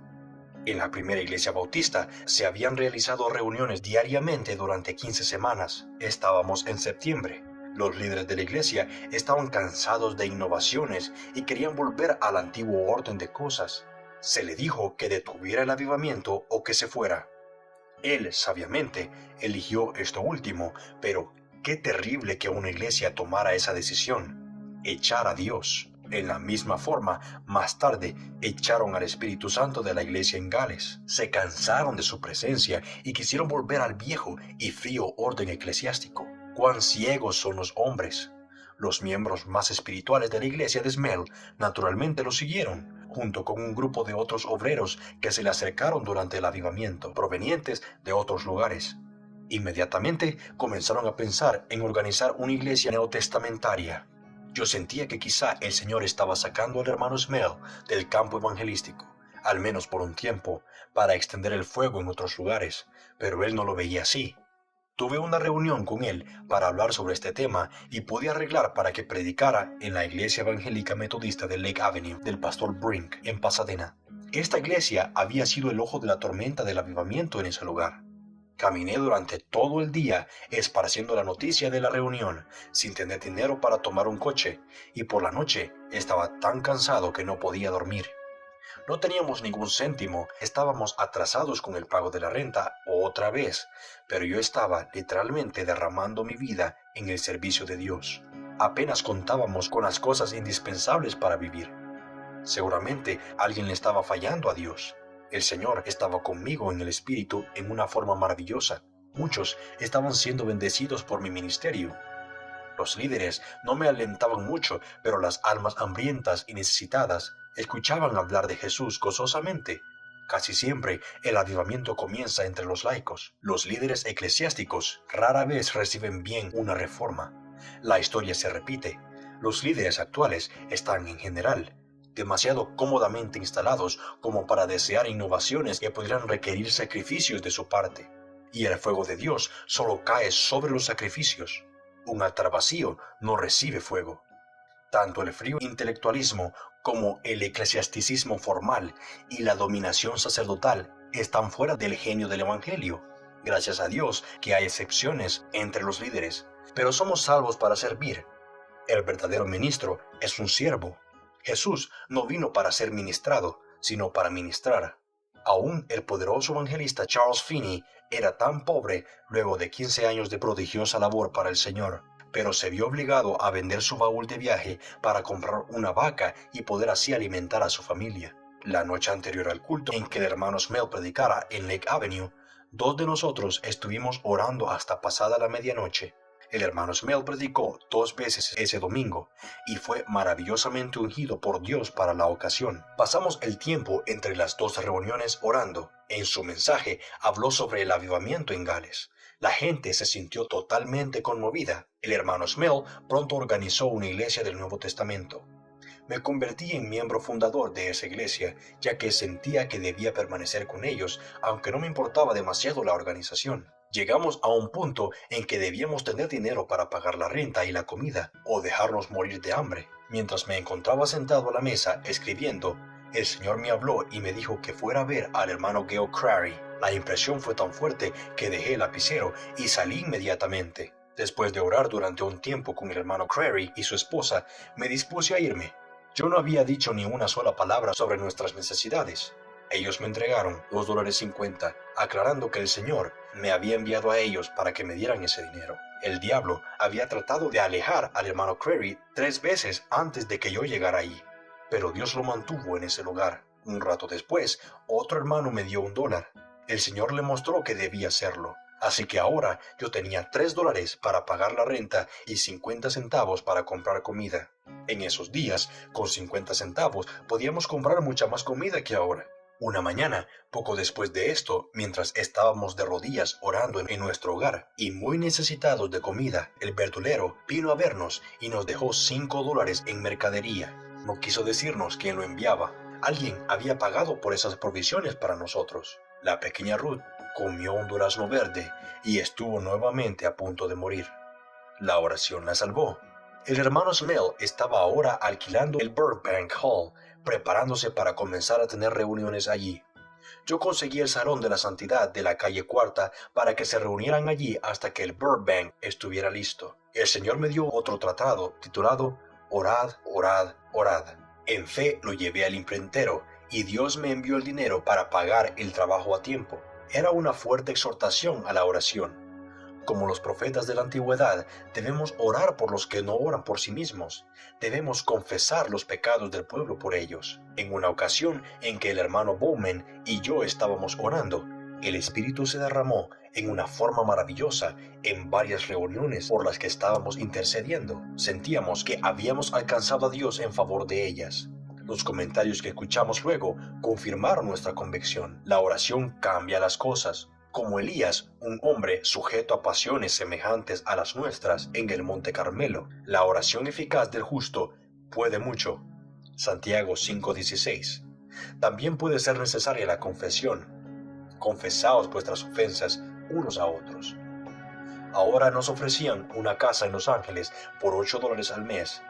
En la primera iglesia bautista se habían realizado reuniones diariamente durante 15 semanas. Estábamos en septiembre. Los líderes de la iglesia estaban cansados de innovaciones y querían volver al antiguo orden de cosas. Se le dijo que detuviera el avivamiento o que se fuera. Él, sabiamente, eligió esto último, pero qué terrible que una iglesia tomara esa decisión: echar a Dios. En la misma forma, más tarde, echaron al Espíritu Santo de la iglesia en Gales. Se cansaron de su presencia y quisieron volver al viejo y frío orden eclesiástico. ¡Cuán ciegos son los hombres! Los miembros más espirituales de la iglesia de Smell naturalmente lo siguieron, junto con un grupo de otros obreros que se le acercaron durante el avivamiento, provenientes de otros lugares. Inmediatamente comenzaron a pensar en organizar una iglesia neotestamentaria. Yo sentía que quizá el Señor estaba sacando al hermano Smell del campo evangelístico, al menos por un tiempo, para extender el fuego en otros lugares, pero él no lo veía así. Tuve una reunión con él para hablar sobre este tema y pude arreglar para que predicara en la iglesia evangélica metodista de Lake Avenue del pastor Brink en Pasadena. Esta iglesia había sido el ojo de la tormenta del avivamiento en ese lugar. Caminé durante todo el día esparciendo la noticia de la reunión sin tener dinero para tomar un coche, y por la noche estaba tan cansado que no podía dormir. No teníamos ningún céntimo, estábamos atrasados con el pago de la renta otra vez, pero yo estaba literalmente derramando mi vida en el servicio de Dios. Apenas contábamos con las cosas indispensables para vivir. Seguramente alguien le estaba fallando a Dios. El Señor estaba conmigo en el Espíritu en una forma maravillosa. Muchos estaban siendo bendecidos por mi ministerio. Los líderes no me alentaban mucho, pero las almas hambrientas y necesitadas escuchaban hablar de Jesús gozosamente. Casi siempre el avivamiento comienza entre los laicos. Los líderes eclesiásticos rara vez reciben bien una reforma. La historia se repite. Los líderes actuales están en general demasiado cómodamente instalados como para desear innovaciones que podrían requerir sacrificios de su parte. Y el fuego de Dios solo cae sobre los sacrificios. Un altar vacío no recibe fuego. Tanto el frío intelectualismo como el eclesiasticismo formal y la dominación sacerdotal están fuera del genio del Evangelio. Gracias a Dios que hay excepciones entre los líderes, pero somos salvos para servir. El verdadero ministro es un siervo. Jesús no vino para ser ministrado, sino para ministrar. Aún el poderoso evangelista Charles Finney era tan pobre luego de 15 años de prodigiosa labor para el Señor, pero se vio obligado a vender su baúl de viaje para comprar una vaca y poder así alimentar a su familia. La noche anterior al culto en que el hermano Smell predicara en Lake Avenue, 2 de nosotros estuvimos orando hasta pasada la medianoche. El hermano Smell predicó 2 veces ese domingo y fue maravillosamente ungido por Dios para la ocasión. Pasamos el tiempo entre las 2 reuniones orando. En su mensaje habló sobre el avivamiento en Gales. La gente se sintió totalmente conmovida. El hermano Smell pronto organizó una iglesia del Nuevo Testamento. Me convertí en miembro fundador de esa iglesia, ya que sentía que debía permanecer con ellos, aunque no me importaba demasiado la organización. Llegamos a un punto en que debíamos tener dinero para pagar la renta y la comida, o dejarnos morir de hambre. Mientras me encontraba sentado a la mesa escribiendo, el Señor me habló y me dijo que fuera a ver al hermano Gale Crary. La impresión fue tan fuerte que dejé el lapicero y salí inmediatamente. Después de orar durante un tiempo con el hermano Crary y su esposa, me dispuse a irme. Yo no había dicho ni una sola palabra sobre nuestras necesidades. Ellos me entregaron $2.50, aclarando que el Señor me había enviado a ellos para que me dieran ese dinero. El diablo había tratado de alejar al hermano Crary 3 veces antes de que yo llegara allí, pero Dios lo mantuvo en ese lugar. Un rato después, otro hermano me dio $1. El Señor le mostró que debía hacerlo. Así que ahora yo tenía $3 para pagar la renta y 50 centavos para comprar comida. En esos días, con 50 centavos, podíamos comprar mucha más comida que ahora. Una mañana, poco después de esto, mientras estábamos de rodillas orando en nuestro hogar y muy necesitados de comida, el verdulero vino a vernos y nos dejó $5 en mercadería. No quiso decirnos quién lo enviaba. Alguien había pagado por esas provisiones para nosotros. La pequeña Ruth comió un durazno verde y estuvo nuevamente a punto de morir. La oración la salvó. El hermano Smell estaba ahora alquilando el Burbank Hall, preparándose para comenzar a tener reuniones allí. Yo conseguí el Salón de la Santidad de la calle Cuarta para que se reunieran allí hasta que el Burbank estuviera listo. El Señor me dio otro tratado titulado Orad, orad, orad. En fe lo llevé al imprentero y Dios me envió el dinero para pagar el trabajo a tiempo. Era una fuerte exhortación a la oración. Como los profetas de la antigüedad, debemos orar por los que no oran por sí mismos. Debemos confesar los pecados del pueblo por ellos. En una ocasión en que el hermano Bowman y yo estábamos orando, el Espíritu se derramó en una forma maravillosa en varias reuniones por las que estábamos intercediendo. Sentíamos que habíamos alcanzado a Dios en favor de ellas. Los comentarios que escuchamos luego confirmaron nuestra convicción. La oración cambia las cosas. Como Elías, un hombre sujeto a pasiones semejantes a las nuestras en el Monte Carmelo, la oración eficaz del justo puede mucho. Santiago 5:16. También puede ser necesaria la confesión. Confesaos vuestras ofensas unos a otros. Ahora nos ofrecían una casa en Los Ángeles por $8 al mes.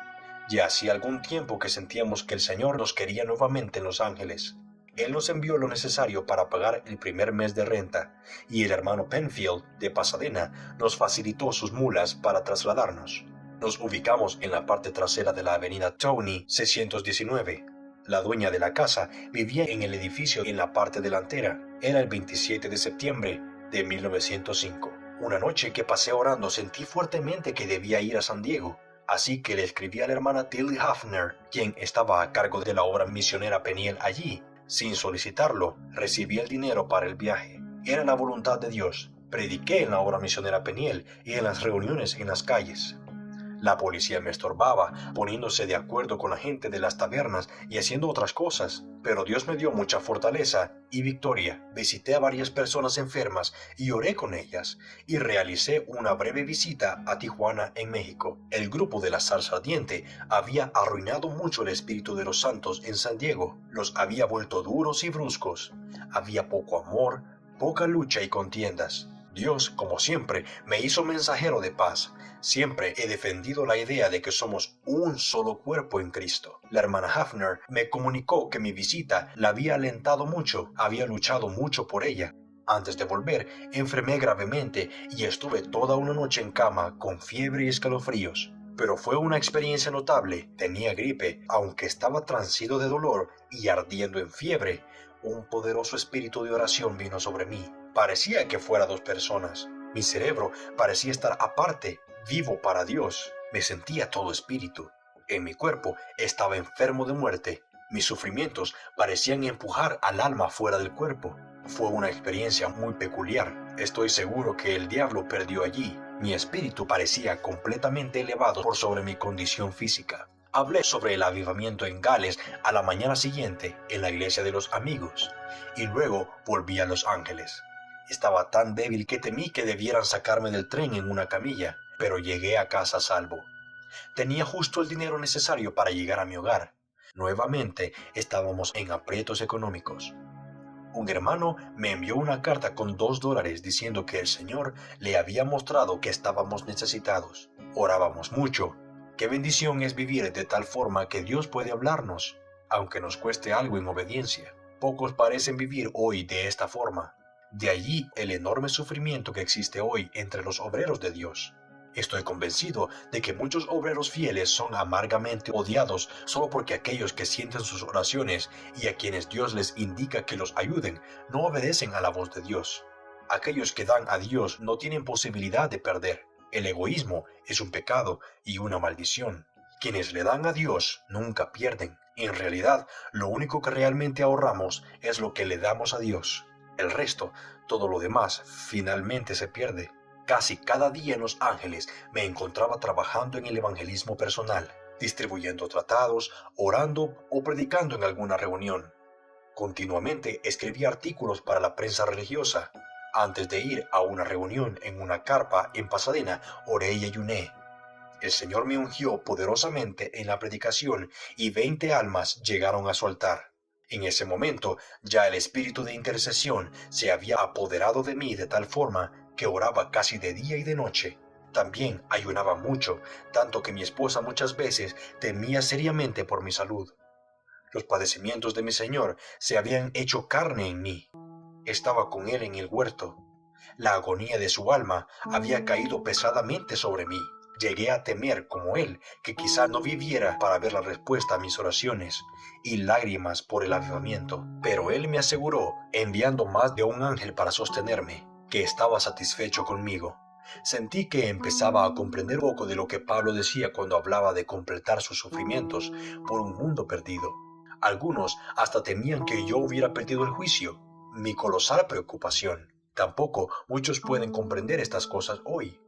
Ya hacía algún tiempo que sentíamos que el Señor nos quería nuevamente en Los Ángeles. Él nos envió lo necesario para pagar el primer mes de renta, y el hermano Penfield de Pasadena nos facilitó sus mulas para trasladarnos. Nos ubicamos en la parte trasera de la avenida Tony 619. La dueña de la casa vivía en el edificio en la parte delantera. Era el 27 de septiembre de 1905. Una noche que pasé orando sentí fuertemente que debía ir a San Diego. Así que le escribí a la hermana Tilly Hafner, quien estaba a cargo de la obra misionera Peniel allí. Sin solicitarlo, recibí el dinero para el viaje. Era la voluntad de Dios. Prediqué en la obra misionera Peniel y en las reuniones en las calles. La policía me estorbaba, poniéndose de acuerdo con la gente de las tabernas y haciendo otras cosas. Pero Dios me dio mucha fortaleza y victoria. Visité a varias personas enfermas y oré con ellas. Y realicé una breve visita a Tijuana, en México. El grupo de la Zarza Ardiente había arruinado mucho el espíritu de los santos en San Diego. Los había vuelto duros y bruscos. Había poco amor, poca lucha y contiendas. Dios, como siempre, me hizo mensajero de paz. Siempre he defendido la idea de que somos un solo cuerpo en Cristo. La hermana Hafner me comunicó que mi visita la había alentado mucho, había luchado mucho por ella. Antes de volver, enfermé gravemente y estuve toda una noche en cama con fiebre y escalofríos. Pero fue una experiencia notable. Tenía gripe, aunque estaba transido de dolor y ardiendo en fiebre. Un poderoso espíritu de oración vino sobre mí. Parecía que fuera dos personas. Mi cerebro parecía estar aparte, vivo para Dios. Me sentía todo espíritu. En mi cuerpo estaba enfermo de muerte. Mis sufrimientos parecían empujar al alma fuera del cuerpo. Fue una experiencia muy peculiar. Estoy seguro que el diablo perdió allí. Mi espíritu parecía completamente elevado por sobre mi condición física. Hablé sobre el avivamiento en Gales a la mañana siguiente en la iglesia de los amigos y luego volví a Los Ángeles. Estaba tan débil que temí que debieran sacarme del tren en una camilla, pero llegué a casa a salvo. Tenía justo el dinero necesario para llegar a mi hogar. Nuevamente estábamos en aprietos económicos. Un hermano me envió una carta con $2 diciendo que el Señor le había mostrado que estábamos necesitados. Orábamos mucho. Qué bendición es vivir de tal forma que Dios puede hablarnos, aunque nos cueste algo en obediencia. Pocos parecen vivir hoy de esta forma. De allí el enorme sufrimiento que existe hoy entre los obreros de Dios. Estoy convencido de que muchos obreros fieles son amargamente odiados solo porque aquellos que sienten sus oraciones y a quienes Dios les indica que los ayuden no obedecen a la voz de Dios. Aquellos que dan a Dios no tienen posibilidad de perder. El egoísmo es un pecado y una maldición. Quienes le dan a Dios nunca pierden. En realidad, lo único que realmente ahorramos es lo que le damos a Dios. El resto, todo lo demás, finalmente se pierde. Casi cada día en Los Ángeles me encontraba trabajando en el evangelismo personal, distribuyendo tratados, orando o predicando en alguna reunión. Continuamente escribía artículos para la prensa religiosa. Antes de ir a una reunión en una carpa en Pasadena, oré y ayuné. El Señor me ungió poderosamente en la predicación y 20 almas llegaron a su altar. En ese momento, ya el espíritu de intercesión se había apoderado de mí de tal forma que oraba casi de día y de noche. También ayunaba mucho, tanto que mi esposa muchas veces temía seriamente por mi salud. Los padecimientos de mi Señor se habían hecho carne en mí. Estaba con Él en el huerto. La agonía de su alma había caído pesadamente sobre mí. Llegué a temer, como Él, que quizá no viviera para ver la respuesta a mis oraciones y lágrimas por el avivamiento. Pero Él me aseguró, enviando más de un ángel para sostenerme, que estaba satisfecho conmigo. Sentí que empezaba a comprender poco de lo que Pablo decía cuando hablaba de completar sus sufrimientos por un mundo perdido. Algunos hasta temían que yo hubiera perdido el juicio. Mi colosal preocupación. Tampoco muchos pueden comprender estas cosas hoy.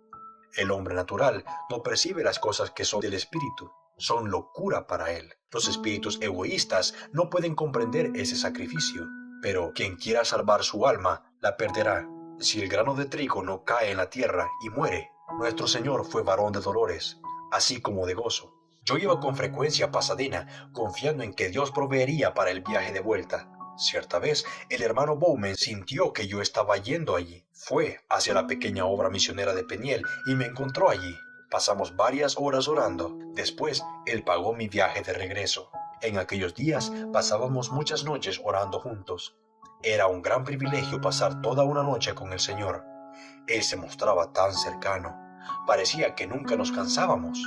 El hombre natural no percibe las cosas que son del espíritu. Son locura para él. Los espíritus egoístas no pueden comprender ese sacrificio. Pero quien quiera salvar su alma, la perderá. Si el grano de trigo no cae en la tierra y muere, nuestro Señor fue varón de dolores, así como de gozo. Yo iba con frecuencia a Pasadena, confiando en que Dios proveería para el viaje de vuelta. Cierta vez, el hermano Bowman sintió que yo estaba yendo allí. Fue hacia la pequeña obra misionera de Peniel y me encontró allí. Pasamos varias horas orando. Después, él pagó mi viaje de regreso. En aquellos días pasábamos muchas noches orando juntos. Era un gran privilegio pasar toda una noche con el Señor. Él se mostraba tan cercano. Parecía que nunca nos cansábamos.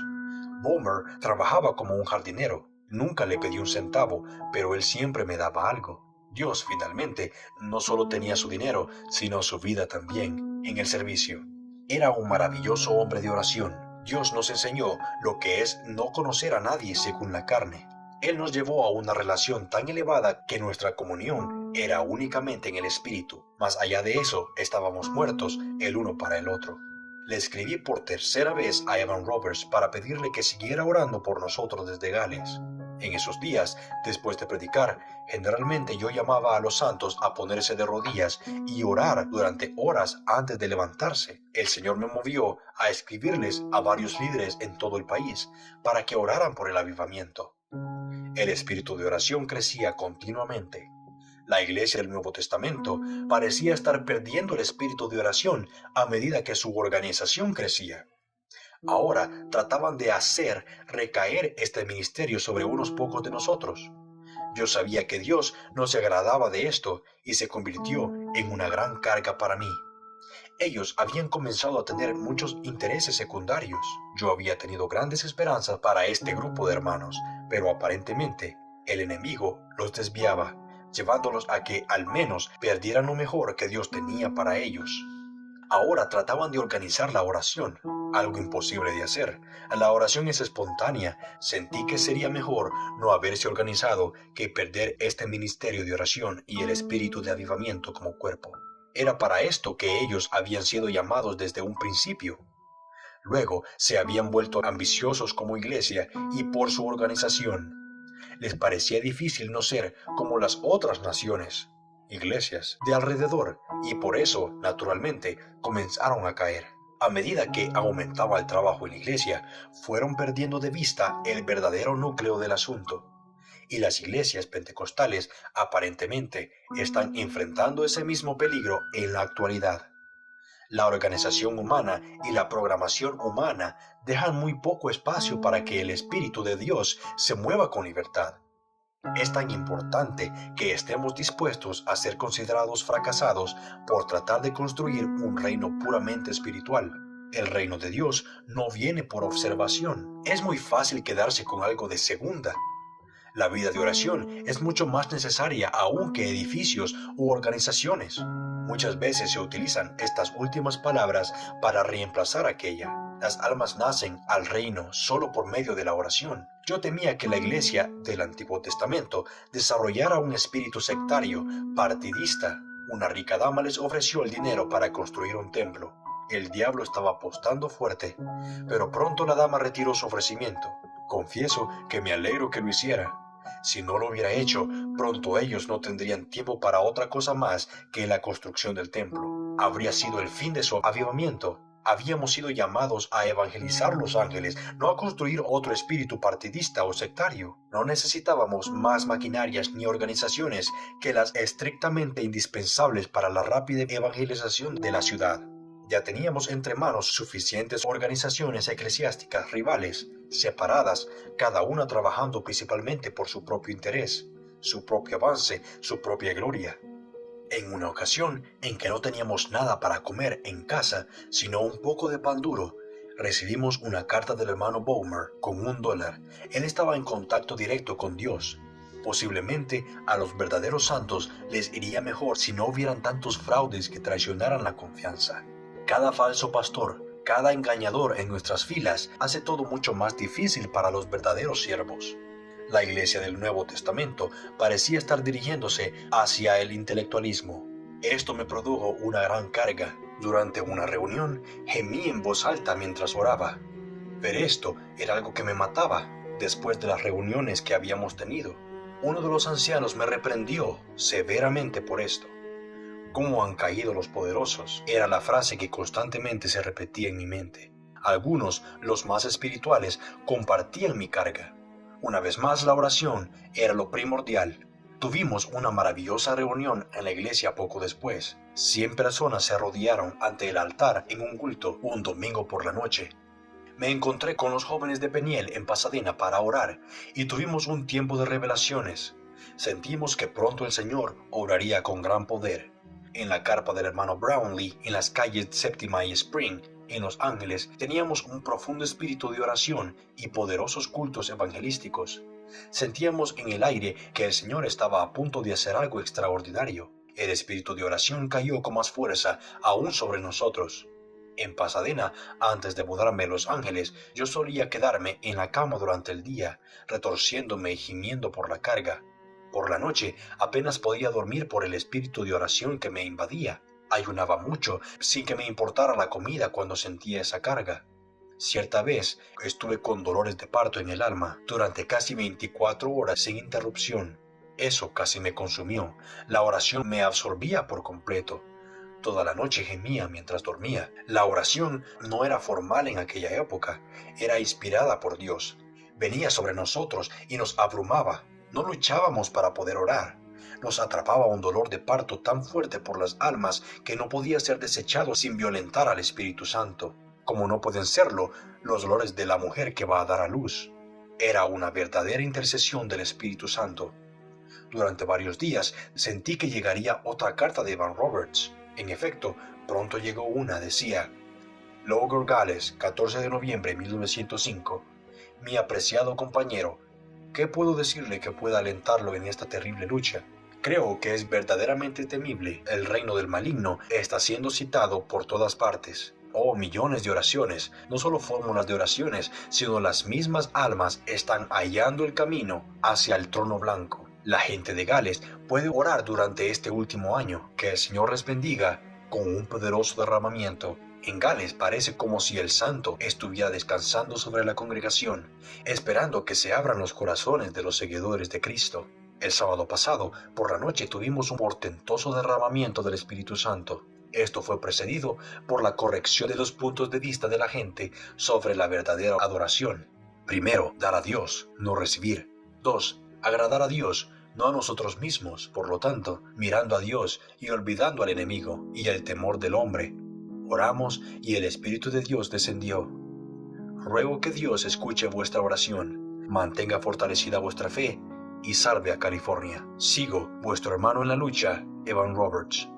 Bowman trabajaba como un jardinero. Nunca le pedí un centavo, pero él siempre me daba algo. Dios, finalmente, no solo tenía su dinero, sino su vida también, en el servicio. Era un maravilloso hombre de oración. Dios nos enseñó lo que es no conocer a nadie según la carne. Él nos llevó a una relación tan elevada que nuestra comunión era únicamente en el Espíritu. Más allá de eso, estábamos muertos el uno para el otro. Le escribí por tercera vez a Evan Roberts para pedirle que siguiera orando por nosotros desde Gales. En esos días, después de predicar, generalmente yo llamaba a los santos a ponerse de rodillas y orar durante horas antes de levantarse. El Señor me movió a escribirles a varios líderes en todo el país para que oraran por el avivamiento. El espíritu de oración crecía continuamente. La iglesia del Nuevo Testamento parecía estar perdiendo el espíritu de oración a medida que su organización crecía. Ahora trataban de hacer recaer este ministerio sobre unos pocos de nosotros. Yo sabía que Dios no se agradaba de esto y se convirtió en una gran carga para mí. Ellos habían comenzado a tener muchos intereses secundarios. Yo había tenido grandes esperanzas para este grupo de hermanos, pero aparentemente el enemigo los desviaba, llevándolos a que al menos perdieran lo mejor que Dios tenía para ellos. Ahora trataban de organizar la oración, algo imposible de hacer. La oración es espontánea. Sentí que sería mejor no haberse organizado que perder este ministerio de oración y el espíritu de avivamiento como cuerpo. Era para esto que ellos habían sido llamados desde un principio. Luego se habían vuelto ambiciosos como iglesia y por su organización. Les parecía difícil no ser como las otras naciones, iglesias de alrededor, y por eso, naturalmente, comenzaron a caer. A medida que aumentaba el trabajo en la iglesia, fueron perdiendo de vista el verdadero núcleo del asunto. Y las iglesias pentecostales aparentemente están enfrentando ese mismo peligro en la actualidad. La organización humana y la programación humana dejan muy poco espacio para que el Espíritu de Dios se mueva con libertad. Es tan importante que estemos dispuestos a ser considerados fracasados por tratar de construir un reino puramente espiritual. El reino de Dios no viene por observación. Es muy fácil quedarse con algo de segunda. La vida de oración es mucho más necesaria aún que edificios u organizaciones. Muchas veces se utilizan estas últimas palabras para reemplazar aquella. Las almas nacen al reino solo por medio de la oración. Yo temía que la iglesia del Antiguo Testamento desarrollara un espíritu sectario, partidista. Una rica dama les ofreció el dinero para construir un templo. El diablo estaba apostando fuerte, pero pronto la dama retiró su ofrecimiento. Confieso que me alegro que lo hiciera. Si no lo hubiera hecho, pronto ellos no tendrían tiempo para otra cosa más que la construcción del templo. Habría sido el fin de su avivamiento. Habíamos sido llamados a evangelizar los ángeles, no a construir otro espíritu partidista o sectario. No necesitábamos más maquinarias ni organizaciones que las estrictamente indispensables para la rápida evangelización de la ciudad. Ya teníamos entre manos suficientes organizaciones eclesiásticas rivales, separadas, cada una trabajando principalmente por su propio interés, su propio avance, su propia gloria. En una ocasión en que no teníamos nada para comer en casa, sino un poco de pan duro, recibimos una carta del hermano Bowman con $1. Él estaba en contacto directo con Dios. Posiblemente a los verdaderos santos les iría mejor si no hubieran tantos fraudes que traicionaran la confianza. Cada falso pastor, cada engañador en nuestras filas hace todo mucho más difícil para los verdaderos siervos. La iglesia del Nuevo Testamento parecía estar dirigiéndose hacia el intelectualismo. Esto me produjo una gran carga. Durante una reunión, gemí en voz alta mientras oraba. Ver esto era algo que me mataba después de las reuniones que habíamos tenido. Uno de los ancianos me reprendió severamente por esto. ¿Cómo han caído los poderosos? Era la frase que constantemente se repetía en mi mente. Algunos, los más espirituales, compartían mi carga. Una vez más, la oración era lo primordial. Tuvimos una maravillosa reunión en la iglesia poco después. 100 personas se arrodillaron ante el altar en un culto un domingo por la noche. Me encontré con los jóvenes de Peniel en Pasadena para orar y tuvimos un tiempo de revelaciones. Sentimos que pronto el Señor obraría con gran poder. En la carpa del hermano Brownlee, en las calles Séptima y Spring, en Los Ángeles, teníamos un profundo espíritu de oración y poderosos cultos evangelísticos. Sentíamos en el aire que el Señor estaba a punto de hacer algo extraordinario. El espíritu de oración cayó con más fuerza aún sobre nosotros. En Pasadena, antes de mudarme a Los Ángeles, yo solía quedarme en la cama durante el día, retorciéndome y gimiendo por la carga. Por la noche apenas podía dormir por el espíritu de oración que me invadía. Ayunaba mucho sin que me importara la comida cuando sentía esa carga. Cierta vez estuve con dolores de parto en el alma durante casi 24 horas sin interrupción. Eso casi me consumió. La oración me absorbía por completo. Toda la noche gemía mientras dormía. La oración no era formal en aquella época, era inspirada por Dios. Venía sobre nosotros y nos abrumaba. No luchábamos para poder orar. Nos atrapaba un dolor de parto tan fuerte por las almas que no podía ser desechado sin violentar al Espíritu Santo, como no pueden serlo los dolores de la mujer que va a dar a luz. Era una verdadera intercesión del Espíritu Santo. Durante varios días sentí que llegaría otra carta de Evan Roberts. En efecto, pronto llegó una. Decía: Logar Gales, 14 de noviembre de 1905. Mi apreciado compañero, ¿qué puedo decirle que pueda alentarlo en esta terrible lucha? Creo que es verdaderamente temible. El reino del maligno está siendo citado por todas partes. Oh, millones de oraciones, no solo fórmulas de oraciones, sino las mismas almas están hallando el camino hacia el trono blanco. La gente de Gales puede orar durante este último año. Que el Señor les bendiga con un poderoso derramamiento. En Gales parece como si el Santo estuviera descansando sobre la congregación, esperando que se abran los corazones de los seguidores de Cristo. El sábado pasado, por la noche, tuvimos un portentoso derramamiento del Espíritu Santo. Esto fue precedido por la corrección de los puntos de vista de la gente sobre la verdadera adoración. Primero, dar a Dios, no recibir. 2. Agradar a Dios, no a nosotros mismos, por lo tanto, mirando a Dios y olvidando al enemigo y el temor del hombre. Oramos y el Espíritu de Dios descendió. Ruego que Dios escuche vuestra oración, mantenga fortalecida vuestra fe y salve a California. Sigo, vuestro hermano en la lucha, Evan Roberts.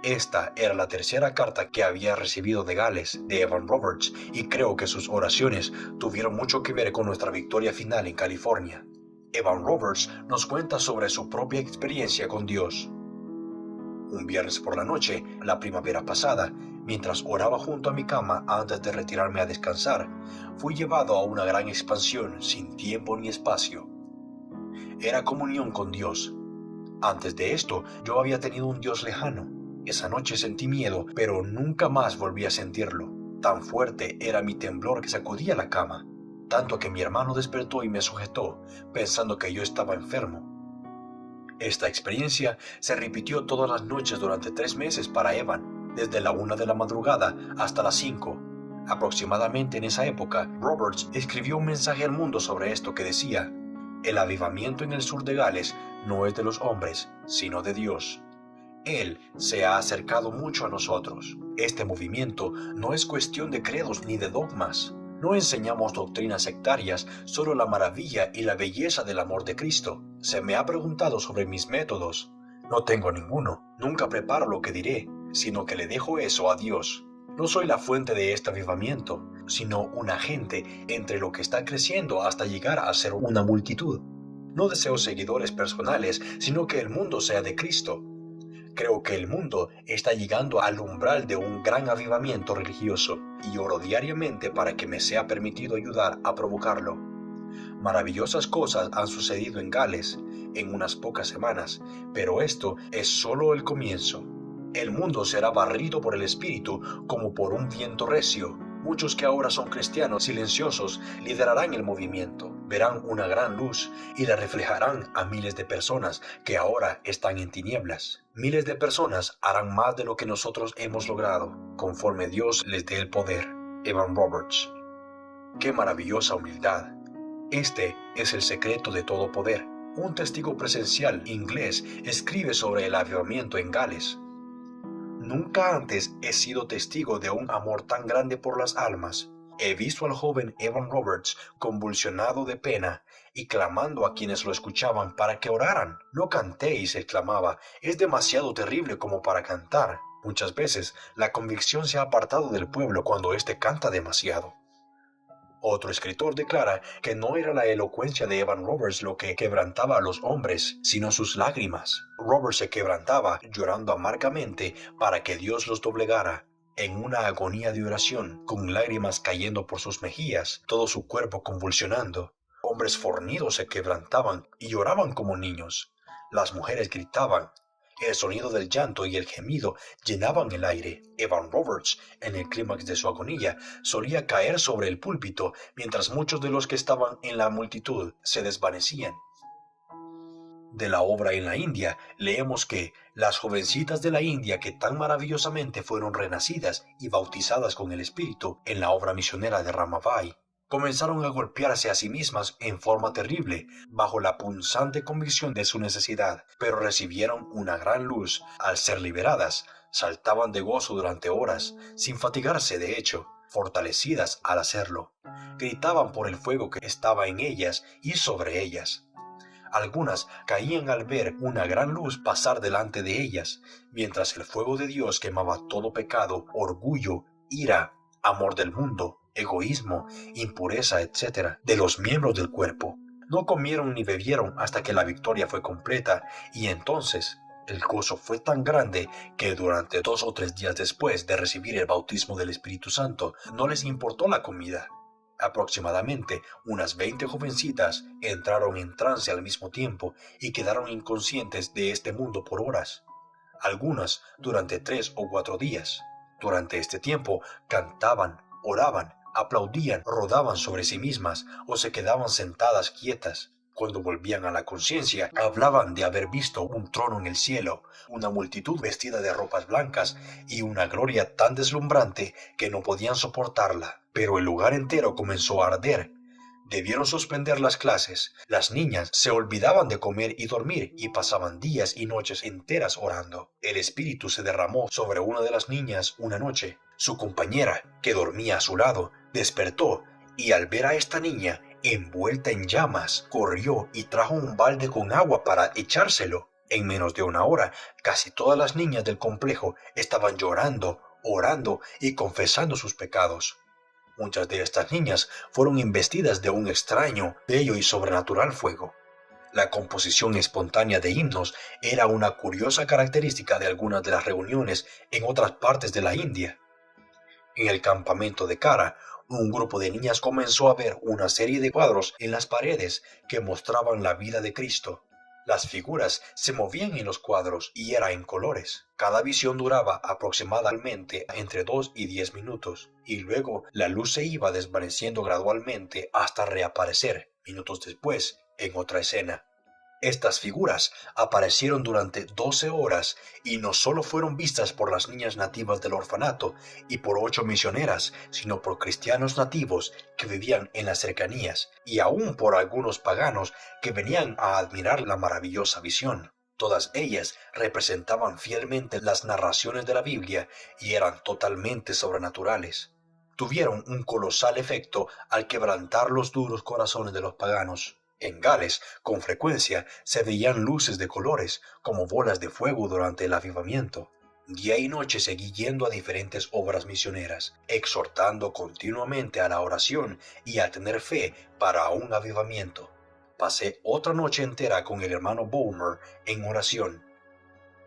Esta era la tercera carta que había recibido de Gales, de Evan Roberts, y creo que sus oraciones tuvieron mucho que ver con nuestra victoria final en California. Evan Roberts nos cuenta sobre su propia experiencia con Dios. Un viernes por la noche, la primavera pasada, mientras oraba junto a mi cama antes de retirarme a descansar, fui llevado a una gran expansión sin tiempo ni espacio. Era comunión con Dios. Antes de esto, yo había tenido un Dios lejano. Esa noche sentí miedo, pero nunca más volví a sentirlo. Tan fuerte era mi temblor que sacudía la cama, tanto que mi hermano despertó y me sujetó, pensando que yo estaba enfermo. Esta experiencia se repitió todas las noches durante 3 meses para Evan, desde la 1 de la madrugada hasta las 5. Aproximadamente en esa época, Roberts escribió un mensaje al mundo sobre esto que decía: el avivamiento en el sur de Gales no es de los hombres, sino de Dios. Él se ha acercado mucho a nosotros. Este movimiento no es cuestión de credos ni de dogmas. No enseñamos doctrinas sectarias, solo la maravilla y la belleza del amor de Cristo. Se me ha preguntado sobre mis métodos. No tengo ninguno. Nunca preparo lo que diré, sino que le dejo eso a Dios. No soy la fuente de este avivamiento, sino un agente entre lo que está creciendo hasta llegar a ser una multitud. No deseo seguidores personales, sino que el mundo sea de Cristo. Creo que el mundo está llegando al umbral de un gran avivamiento religioso y oro diariamente para que me sea permitido ayudar a provocarlo. Maravillosas cosas han sucedido en Gales en unas pocas semanas, pero esto es solo el comienzo. El mundo será barrido por el Espíritu como por un viento recio. Muchos que ahora son cristianos silenciosos liderarán el movimiento, verán una gran luz y la reflejarán a miles de personas que ahora están en tinieblas. Miles de personas harán más de lo que nosotros hemos logrado, conforme Dios les dé el poder. Evan Roberts. ¡Qué maravillosa humildad! Este es el secreto de todo poder. Un testigo presencial inglés escribe sobre el avivamiento en Gales. Nunca antes he sido testigo de un amor tan grande por las almas. He visto al joven Evan Roberts convulsionado de pena y clamando a quienes lo escuchaban para que oraran. No cantéis, exclamaba, es demasiado terrible como para cantar. Muchas veces la convicción se ha apartado del pueblo cuando éste canta demasiado. Otro escritor declara que no era la elocuencia de Evan Roberts lo que quebrantaba a los hombres, sino sus lágrimas. Roberts se quebrantaba llorando amargamente para que Dios los doblegara. En una agonía de oración, con lágrimas cayendo por sus mejillas, todo su cuerpo convulsionando. Hombres fornidos se quebrantaban y lloraban como niños. Las mujeres gritaban. El sonido del llanto y el gemido llenaban el aire. Evan Roberts, en el clímax de su agonía, solía caer sobre el púlpito, mientras muchos de los que estaban en la multitud se desvanecían. De la obra en la India, leemos que las jovencitas de la India que tan maravillosamente fueron renacidas y bautizadas con el Espíritu en la obra misionera de Ramabai, comenzaron a golpearse a sí mismas en forma terrible, bajo la punzante convicción de su necesidad, pero recibieron una gran luz. Al ser liberadas, saltaban de gozo durante horas, sin fatigarse de hecho, fortalecidas al hacerlo. Gritaban por el fuego que estaba en ellas y sobre ellas. Algunas caían al ver una gran luz pasar delante de ellas, mientras el fuego de Dios quemaba todo pecado, orgullo, ira, amor del mundo, egoísmo, impureza, etc., de los miembros del cuerpo. No comieron ni bebieron hasta que la victoria fue completa, y entonces el gozo fue tan grande que durante 2 o 3 días después de recibir el bautismo del Espíritu Santo no les importó la comida. Aproximadamente unas 20 jovencitas entraron en trance al mismo tiempo y quedaron inconscientes de este mundo por horas, algunas durante 3 o 4 días. Durante este tiempo cantaban, oraban, aplaudían, rodaban sobre sí mismas o se quedaban sentadas quietas. Cuando volvían a la conciencia, hablaban de haber visto un trono en el cielo, una multitud vestida de ropas blancas y una gloria tan deslumbrante que no podían soportarla. Pero el lugar entero comenzó a arder. Debieron suspender las clases. Las niñas se olvidaban de comer y dormir y pasaban días y noches enteras orando. El Espíritu se derramó sobre una de las niñas una noche. Su compañera, que dormía a su lado, despertó y al ver a esta niña envuelta en llamas, corrió y trajo un balde con agua para echárselo. En menos de una hora, casi todas las niñas del complejo estaban llorando, orando y confesando sus pecados. Muchas de estas niñas fueron investidas de un extraño, bello y sobrenatural fuego. La composición espontánea de himnos era una curiosa característica de algunas de las reuniones en otras partes de la India. En el campamento de Kara, un grupo de niñas comenzó a ver una serie de cuadros en las paredes que mostraban la vida de Cristo. Las figuras se movían en los cuadros y era en colores. Cada visión duraba aproximadamente entre 2 y 10 minutos, y luego la luz se iba desvaneciendo gradualmente hasta reaparecer, minutos después, en otra escena. Estas figuras aparecieron durante 12 horas y no solo fueron vistas por las niñas nativas del orfanato y por 8 misioneras, sino por cristianos nativos que vivían en las cercanías y aún por algunos paganos que venían a admirar la maravillosa visión. Todas ellas representaban fielmente las narraciones de la Biblia y eran totalmente sobrenaturales. Tuvieron un colosal efecto al quebrantar los duros corazones de los paganos. En Gales, con frecuencia, se veían luces de colores, como bolas de fuego durante el avivamiento. Día y noche seguí yendo a diferentes obras misioneras, exhortando continuamente a la oración y a tener fe para un avivamiento. Pasé otra noche entera con el hermano Bowmer en oración.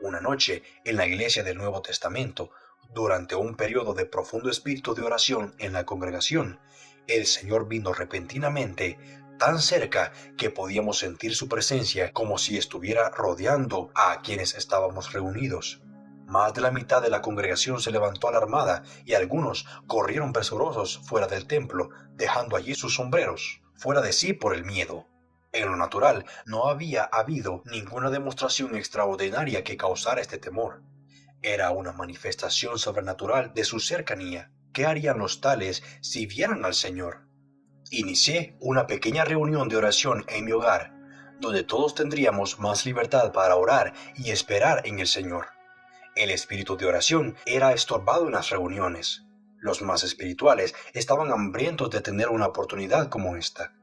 Una noche, en la iglesia del Nuevo Testamento, durante un periodo de profundo espíritu de oración en la congregación, el Señor vino repentinamente, tan cerca que podíamos sentir su presencia como si estuviera rodeando a quienes estábamos reunidos. Más de la mitad de la congregación se levantó alarmada y algunos corrieron presurosos fuera del templo, dejando allí sus sombreros, fuera de sí por el miedo. En lo natural, no había habido ninguna demostración extraordinaria que causara este temor. Era una manifestación sobrenatural de su cercanía. ¿Qué harían los tales si vieran al Señor? Inicié una pequeña reunión de oración en mi hogar, donde todos tendríamos más libertad para orar y esperar en el Señor. El espíritu de oración era estorbado en las reuniones. Los más espirituales estaban hambrientos de tener una oportunidad como esta,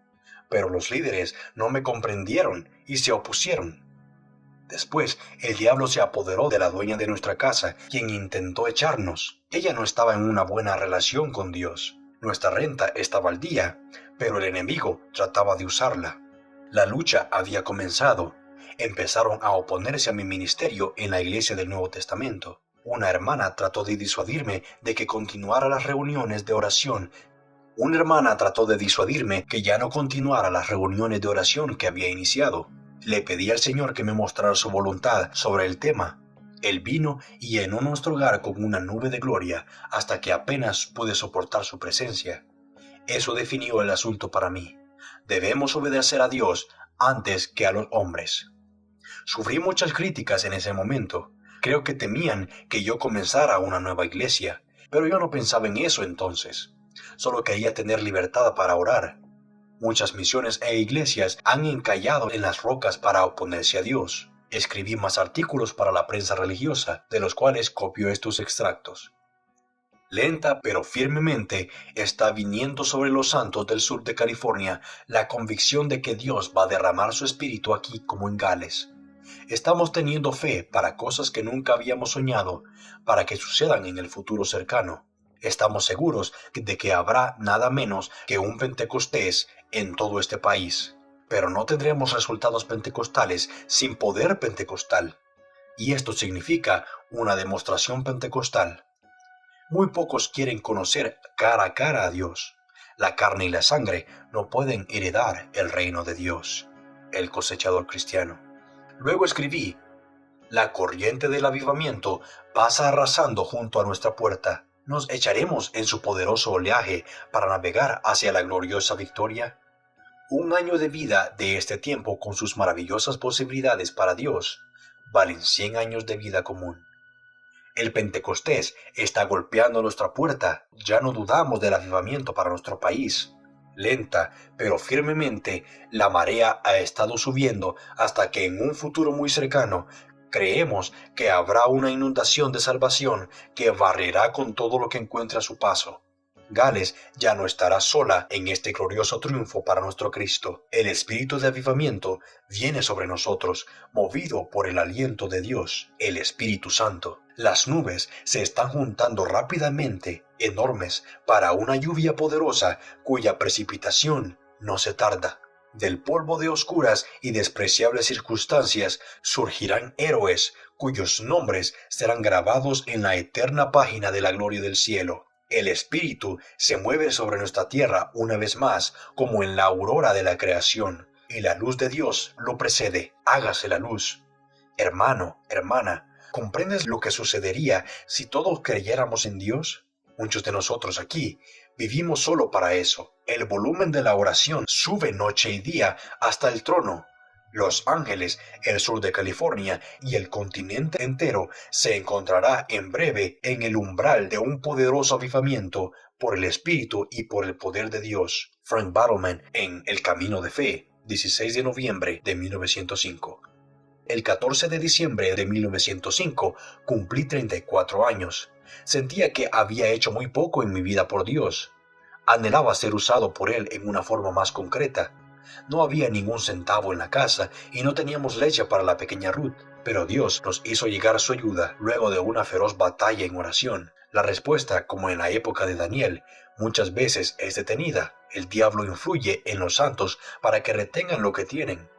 pero los líderes no me comprendieron y se opusieron. Después, el diablo se apoderó de la dueña de nuestra casa, quien intentó echarnos. Ella no estaba en una buena relación con Dios. Nuestra renta estaba al día, pero el enemigo trataba de usarla. La lucha había comenzado. Empezaron a oponerse a mi ministerio en la iglesia del Nuevo Testamento. Una hermana trató de disuadirme de que continuara las reuniones de oración. Una hermana trató de disuadirme que ya no continuara las reuniones de oración que había iniciado. Le pedí al Señor que me mostrara su voluntad sobre el tema. Él vino y llenó nuestro hogar con una nube de gloria hasta que apenas pude soportar su presencia. Eso definió el asunto para mí. Debemos obedecer a Dios antes que a los hombres. Sufrí muchas críticas en ese momento. Creo que temían que yo comenzara una nueva iglesia, pero yo no pensaba en eso entonces. Solo quería tener libertad para orar. Muchas misiones e iglesias han encallado en las rocas para oponerse a Dios. Escribí más artículos para la prensa religiosa, de los cuales copio estos extractos. Lenta pero firmemente está viniendo sobre los santos del sur de California la convicción de que Dios va a derramar su espíritu aquí como en Gales. Estamos teniendo fe para cosas que nunca habíamos soñado, para que sucedan en el futuro cercano. Estamos seguros de que habrá nada menos que un Pentecostés en todo este país. Pero no tendremos resultados pentecostales sin poder pentecostal. Y esto significa una demostración pentecostal. Muy pocos quieren conocer cara a cara a Dios. La carne y la sangre no pueden heredar el reino de Dios. El cosechador cristiano. Luego escribí: la corriente del avivamiento pasa arrasando junto a nuestra puerta. ¿Nos echaremos en su poderoso oleaje para navegar hacia la gloriosa victoria? Un año de vida de este tiempo con sus maravillosas posibilidades para Dios valen 100 años de vida común. El Pentecostés está golpeando nuestra puerta. Ya no dudamos del avivamiento para nuestro país. Lenta pero firmemente, la marea ha estado subiendo hasta que en un futuro muy cercano creemos que habrá una inundación de salvación que barrerá con todo lo que encuentre a su paso. Gales ya no estará sola en este glorioso triunfo para nuestro Cristo. El espíritu de avivamiento viene sobre nosotros, movido por el aliento de Dios, el Espíritu Santo. Las nubes se están juntando rápidamente, enormes, para una lluvia poderosa cuya precipitación no se tarda. Del polvo de oscuras y despreciables circunstancias surgirán héroes cuyos nombres serán grabados en la eterna página de la gloria del cielo. El Espíritu se mueve sobre nuestra tierra una vez más, como en la aurora de la creación, y la luz de Dios lo precede. Hágase la luz. Hermano, hermana, ¿comprendes lo que sucedería si todos creyéramos en Dios? Muchos de nosotros aquí vivimos solo para eso. El volumen de la oración sube noche y día hasta el trono. Los Ángeles, el sur de California y el continente entero se encontrará en breve en el umbral de un poderoso avivamiento por el Espíritu y por el poder de Dios. Frank Battleman en El Camino de Fe, 16 de noviembre de 1905. El 14 de diciembre de 1905 cumplí 34 años. Sentía que había hecho muy poco en mi vida por Dios. Anhelaba ser usado por Él en una forma más concreta. No había ningún centavo en la casa y no teníamos leche para la pequeña Ruth, pero Dios nos hizo llegar su ayuda luego de una feroz batalla en oración. La respuesta, como en la época de Daniel, muchas veces es detenida. El diablo influye en los santos para que retengan lo que tienen.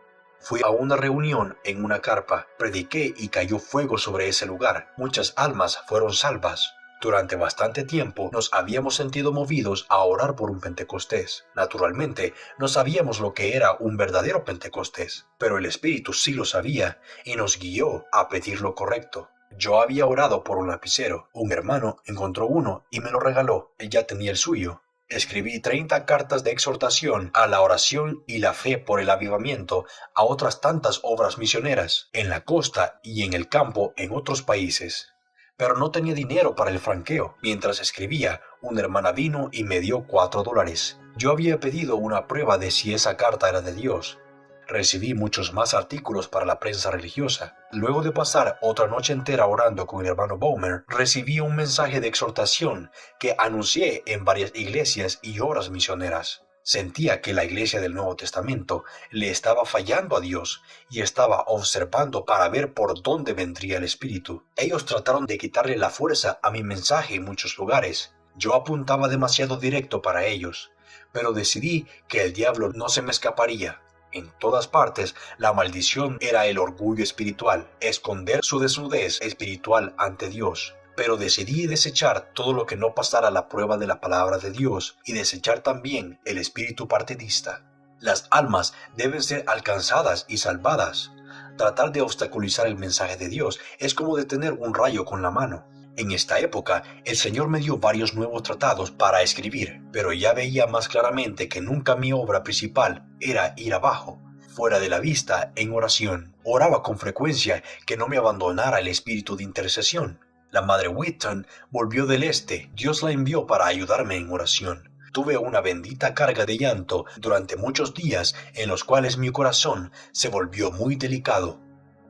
Fui a una reunión en una carpa, prediqué y cayó fuego sobre ese lugar. Muchas almas fueron salvas. Durante bastante tiempo nos habíamos sentido movidos a orar por un Pentecostés. Naturalmente, no sabíamos lo que era un verdadero Pentecostés, pero el Espíritu sí lo sabía y nos guió a pedir lo correcto. Yo había orado por un lapicero. Un hermano encontró uno y me lo regaló. Él ya tenía el suyo. Escribí 30 cartas de exhortación a la oración y la fe por el avivamiento a otras tantas obras misioneras, en la costa y en el campo en otros países. Pero no tenía dinero para el franqueo. Mientras escribía, una hermana vino y me dio $4. Yo había pedido una prueba de si esa carta era de Dios. Recibí muchos más artículos para la prensa religiosa. Luego de pasar otra noche entera orando con el hermano Bowmer, recibí un mensaje de exhortación que anuncié en varias iglesias y obras misioneras. Sentía que la iglesia del Nuevo Testamento le estaba fallando a Dios y estaba observando para ver por dónde vendría el Espíritu. Ellos trataron de quitarle la fuerza a mi mensaje en muchos lugares. Yo apuntaba demasiado directo para ellos, pero decidí que el diablo no se me escaparía. En todas partes, la maldición era el orgullo espiritual, esconder su desnudez espiritual ante Dios. Pero decidí desechar todo lo que no pasara la prueba de la palabra de Dios y desechar también el espíritu partidista. Las almas deben ser alcanzadas y salvadas. Tratar de obstaculizar el mensaje de Dios es como detener un rayo con la mano. En esta época, el Señor me dio varios nuevos tratados para escribir, pero ya veía más claramente que nunca mi obra principal era ir abajo, fuera de la vista, en oración. Oraba con frecuencia que no me abandonara el espíritu de intercesión. La madre Whitton volvió del este. Dios la envió para ayudarme en oración. Tuve una bendita carga de llanto durante muchos días en los cuales mi corazón se volvió muy delicado.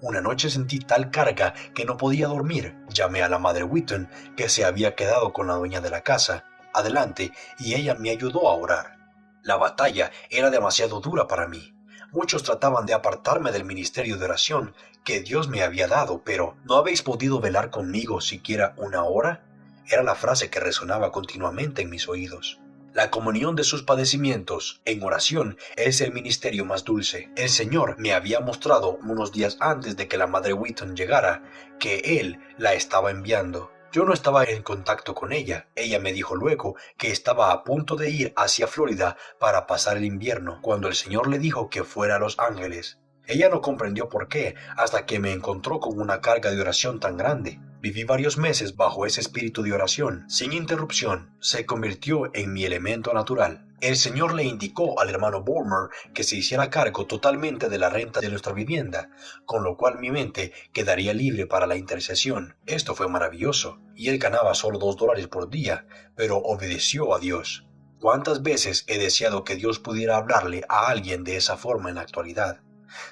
Una noche sentí tal carga que no podía dormir. Llamé a la madre Whitton, que se había quedado con la dueña de la casa, adelante, y ella me ayudó a orar. La batalla era demasiado dura para mí. Muchos trataban de apartarme del ministerio de oración que Dios me había dado, pero ¿no habéis podido velar conmigo siquiera una hora? Era la frase que resonaba continuamente en mis oídos. La comunión de sus padecimientos en oración es el ministerio más dulce. El Señor me había mostrado unos días antes de que la madre Whitton llegara que Él la estaba enviando. Yo no estaba en contacto con ella. Ella me dijo luego que estaba a punto de ir hacia Florida para pasar el invierno, cuando el Señor le dijo que fuera a Los Ángeles. Ella no comprendió por qué hasta que me encontró con una carga de oración tan grande. Viví varios meses bajo ese espíritu de oración, sin interrupción. Se convirtió en mi elemento natural. El Señor le indicó al hermano Bulmer que se hiciera cargo totalmente de la renta de nuestra vivienda, con lo cual mi mente quedaría libre para la intercesión. Esto fue maravilloso, y él ganaba solo $2 por día, pero obedeció a Dios. ¿Cuántas veces he deseado que Dios pudiera hablarle a alguien de esa forma en la actualidad?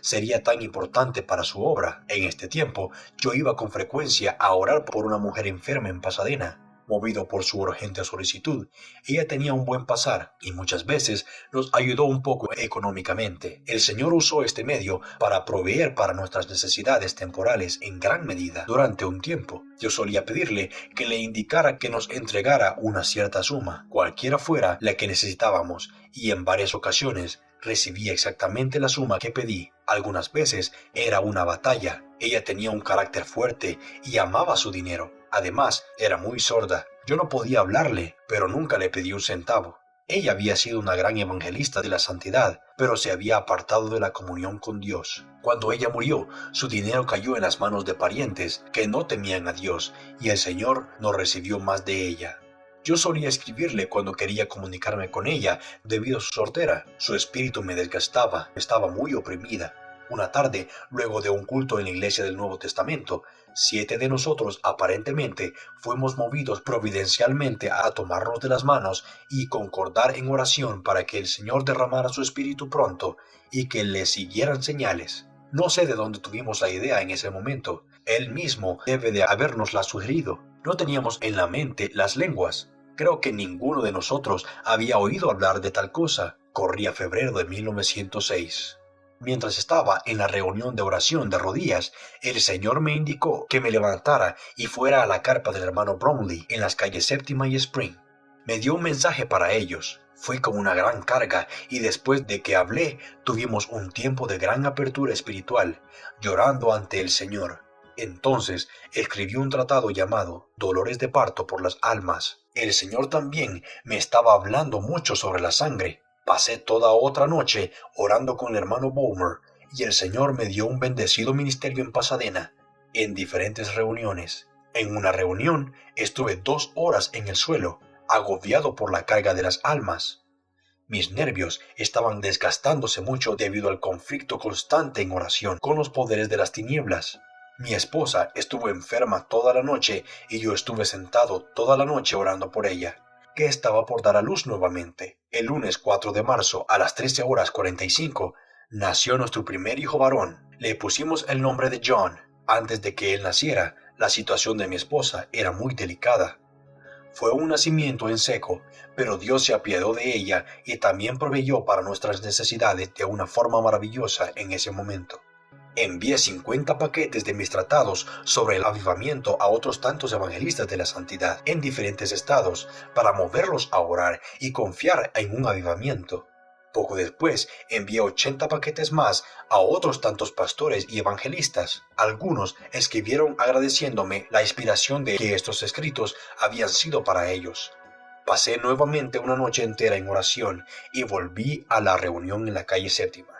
Sería tan importante para su obra. En este tiempo, yo iba con frecuencia a orar por una mujer enferma en Pasadena. Movido por su urgente solicitud, ella tenía un buen pasar y muchas veces nos ayudó un poco económicamente. El Señor usó este medio para proveer para nuestras necesidades temporales en gran medida durante un tiempo. Yo solía pedirle que le indicara que nos entregara una cierta suma, cualquiera fuera la que necesitábamos, y en varias ocasiones recibí exactamente la suma que pedí. Algunas veces era una batalla. Ella tenía un carácter fuerte y amaba su dinero. Además, era muy sorda. Yo no podía hablarle, pero nunca le pedí un centavo. Ella había sido una gran evangelista de la santidad, pero se había apartado de la comunión con Dios. Cuando ella murió, su dinero cayó en las manos de parientes que no temían a Dios, y el Señor no recibió más de ella. Yo solía escribirle cuando quería comunicarme con ella debido a su sordera. Su espíritu me desgastaba, estaba muy oprimida. Una tarde, luego de un culto en la iglesia del Nuevo Testamento, 7 de nosotros aparentemente fuimos movidos providencialmente a tomarnos de las manos y concordar en oración para que el Señor derramara su espíritu pronto y que le siguieran señales. No sé de dónde tuvimos la idea en ese momento. Él mismo debe de habernosla sugerido. No teníamos en la mente las lenguas. Creo que ninguno de nosotros había oído hablar de tal cosa. Corría febrero de 1906. Mientras estaba en la reunión de oración de rodillas, el Señor me indicó que me levantara y fuera a la carpa del hermano Brownlee en las calles Séptima y Spring. Me dio un mensaje para ellos. Fui con una gran carga y después de que hablé, tuvimos un tiempo de gran apertura espiritual, llorando ante el Señor. Entonces escribí un tratado llamado Dolores de parto por las almas. El Señor también me estaba hablando mucho sobre la sangre. Pasé toda otra noche orando con el hermano Bulmer y el Señor me dio un bendecido ministerio en Pasadena. en diferentes reuniones. En una reunión estuve 2 horas en el suelo, agobiado por la carga de las almas. Mis nervios estaban desgastándose mucho debido al conflicto constante en oración con los poderes de las tinieblas. Mi esposa estuvo enferma toda la noche y yo estuve sentado toda la noche orando por ella, que estaba por dar a luz nuevamente. El lunes 4 de marzo a las 13:45 nació nuestro primer hijo varón. Le pusimos el nombre de John. Antes de que él naciera, la situación de mi esposa era muy delicada. Fue un nacimiento en seco, pero Dios se apiadó de ella y también proveyó para nuestras necesidades de una forma maravillosa en ese momento. Envié 50 paquetes de mis tratados sobre el avivamiento a otros tantos evangelistas de la santidad en diferentes estados para moverlos a orar y confiar en un avivamiento. Poco después envié 80 paquetes más a otros tantos pastores y evangelistas. Algunos escribieron agradeciéndome la inspiración de que estos escritos habían sido para ellos. Pasé nuevamente una noche entera en oración y volví a la reunión en la calle Séptima.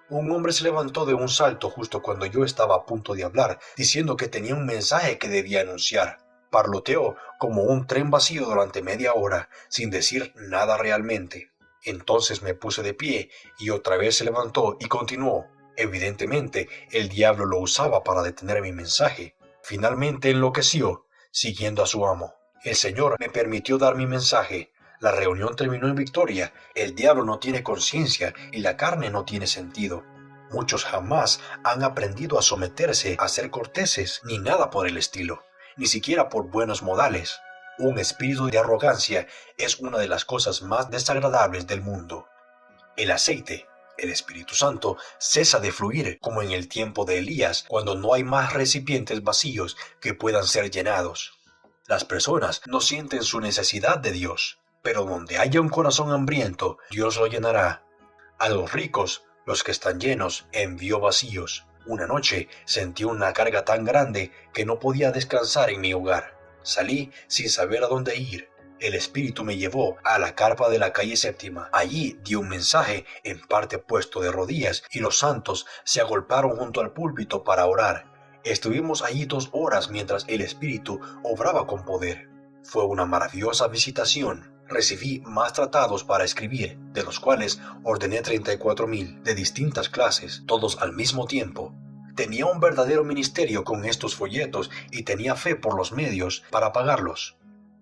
Un hombre se levantó de un salto justo cuando yo estaba a punto de hablar, diciendo que tenía un mensaje que debía anunciar. Parloteó como un tren vacío durante media hora, sin decir nada realmente. Entonces me puse de pie y otra vez se levantó y continuó. Evidentemente, el diablo lo usaba para detener mi mensaje. Finalmente enloqueció, siguiendo a su amo. El Señor me permitió dar mi mensaje. La reunión terminó en victoria. El diablo no tiene conciencia y la carne no tiene sentido. Muchos jamás han aprendido a someterse, a ser corteses, ni nada por el estilo, ni siquiera por buenos modales. Un espíritu de arrogancia es una de las cosas más desagradables del mundo. El aceite, el Espíritu Santo, cesa de fluir como en el tiempo de Elías, cuando no hay más recipientes vacíos que puedan ser llenados. Las personas no sienten su necesidad de Dios, pero donde haya un corazón hambriento, Dios lo llenará. A los ricos, los que están llenos, envió vacíos. Una noche sentí una carga tan grande que no podía descansar en mi hogar. Salí sin saber a dónde ir. El Espíritu me llevó a la carpa de la calle Séptima. Allí di un mensaje, en parte puesto de rodillas, y los santos se agolparon junto al púlpito para orar. Estuvimos allí 2 horas mientras el Espíritu obraba con poder. Fue una maravillosa visitación. Recibí más tratados para escribir, de los cuales ordené 34,000 de distintas clases, todos al mismo tiempo. Tenía un verdadero ministerio con estos folletos y tenía fe por los medios para pagarlos.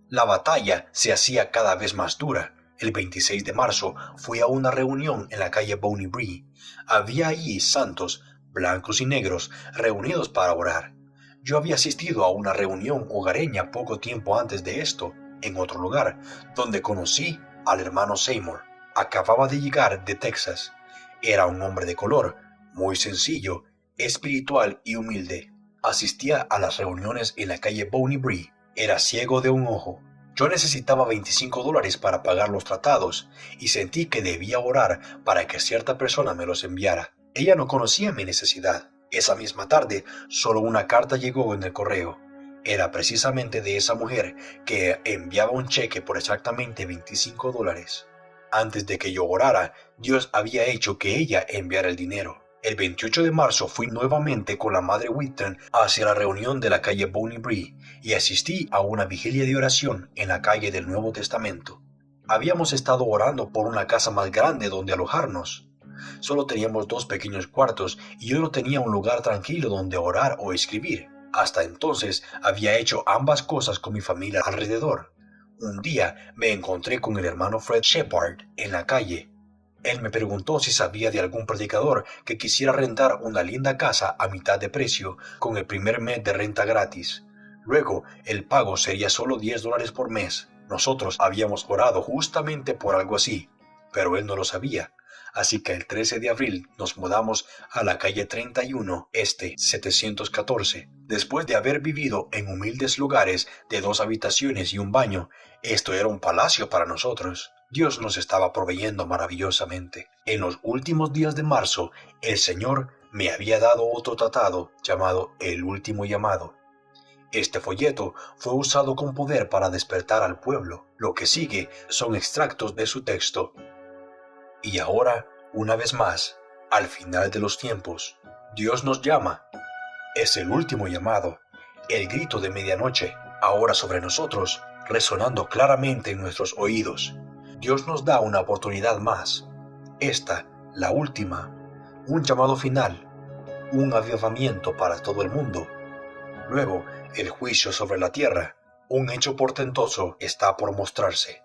La batalla se hacía cada vez más dura. El 26 de marzo fui a una reunión en la calle Bonnie Bree. Había allí santos, blancos y negros, reunidos para orar. Yo había asistido a una reunión hogareña poco tiempo antes de esto, en otro lugar, donde conocí al hermano Seymour. Acababa de llegar de Texas. Era un hombre de color, muy sencillo, espiritual y humilde. Asistía a las reuniones en la calle Bonnie Bree. Era ciego de un ojo. Yo necesitaba $25 para pagar los tratados y sentí que debía orar para que cierta persona me los enviara. Ella no conocía mi necesidad. Esa misma tarde, solo una carta llegó en el correo. Era precisamente de esa mujer que enviaba un cheque por exactamente $25. Antes de que yo orara, Dios había hecho que ella enviara el dinero. El 28 de marzo fui nuevamente con la madre Whitton hacia la reunión de la calle Bonnie Bree y asistí a una vigilia de oración en la calle del Nuevo Testamento. Habíamos estado orando por una casa más grande donde alojarnos. Solo teníamos 2 pequeños cuartos y yo no tenía un lugar tranquilo donde orar o escribir. Hasta entonces había hecho ambas cosas con mi familia alrededor. Un día me encontré con el hermano Fred Shepard en la calle. Él me preguntó si sabía de algún predicador que quisiera rentar una linda casa a mitad de precio con el primer mes de renta gratis. Luego, el pago sería solo $10 por mes. Nosotros habíamos orado justamente por algo así, pero él no lo sabía. Así que el 13 de abril nos mudamos a la calle 31 Este 714. Después de haber vivido en humildes lugares de 2 habitaciones y un baño, esto era un palacio para nosotros. Dios nos estaba proveyendo maravillosamente. En los últimos días de marzo, el Señor me había dado otro tratado llamado El Último Llamado. Este folleto fue usado con poder para despertar al pueblo. Lo que sigue son extractos de su texto. Y ahora, una vez más, al final de los tiempos, Dios nos llama. Es el último llamado, el grito de medianoche, ahora sobre nosotros, resonando claramente en nuestros oídos. Dios nos da una oportunidad más. Esta, la última, un llamado final, un avivamiento para todo el mundo. Luego, el juicio sobre la tierra, un hecho portentoso, está por mostrarse.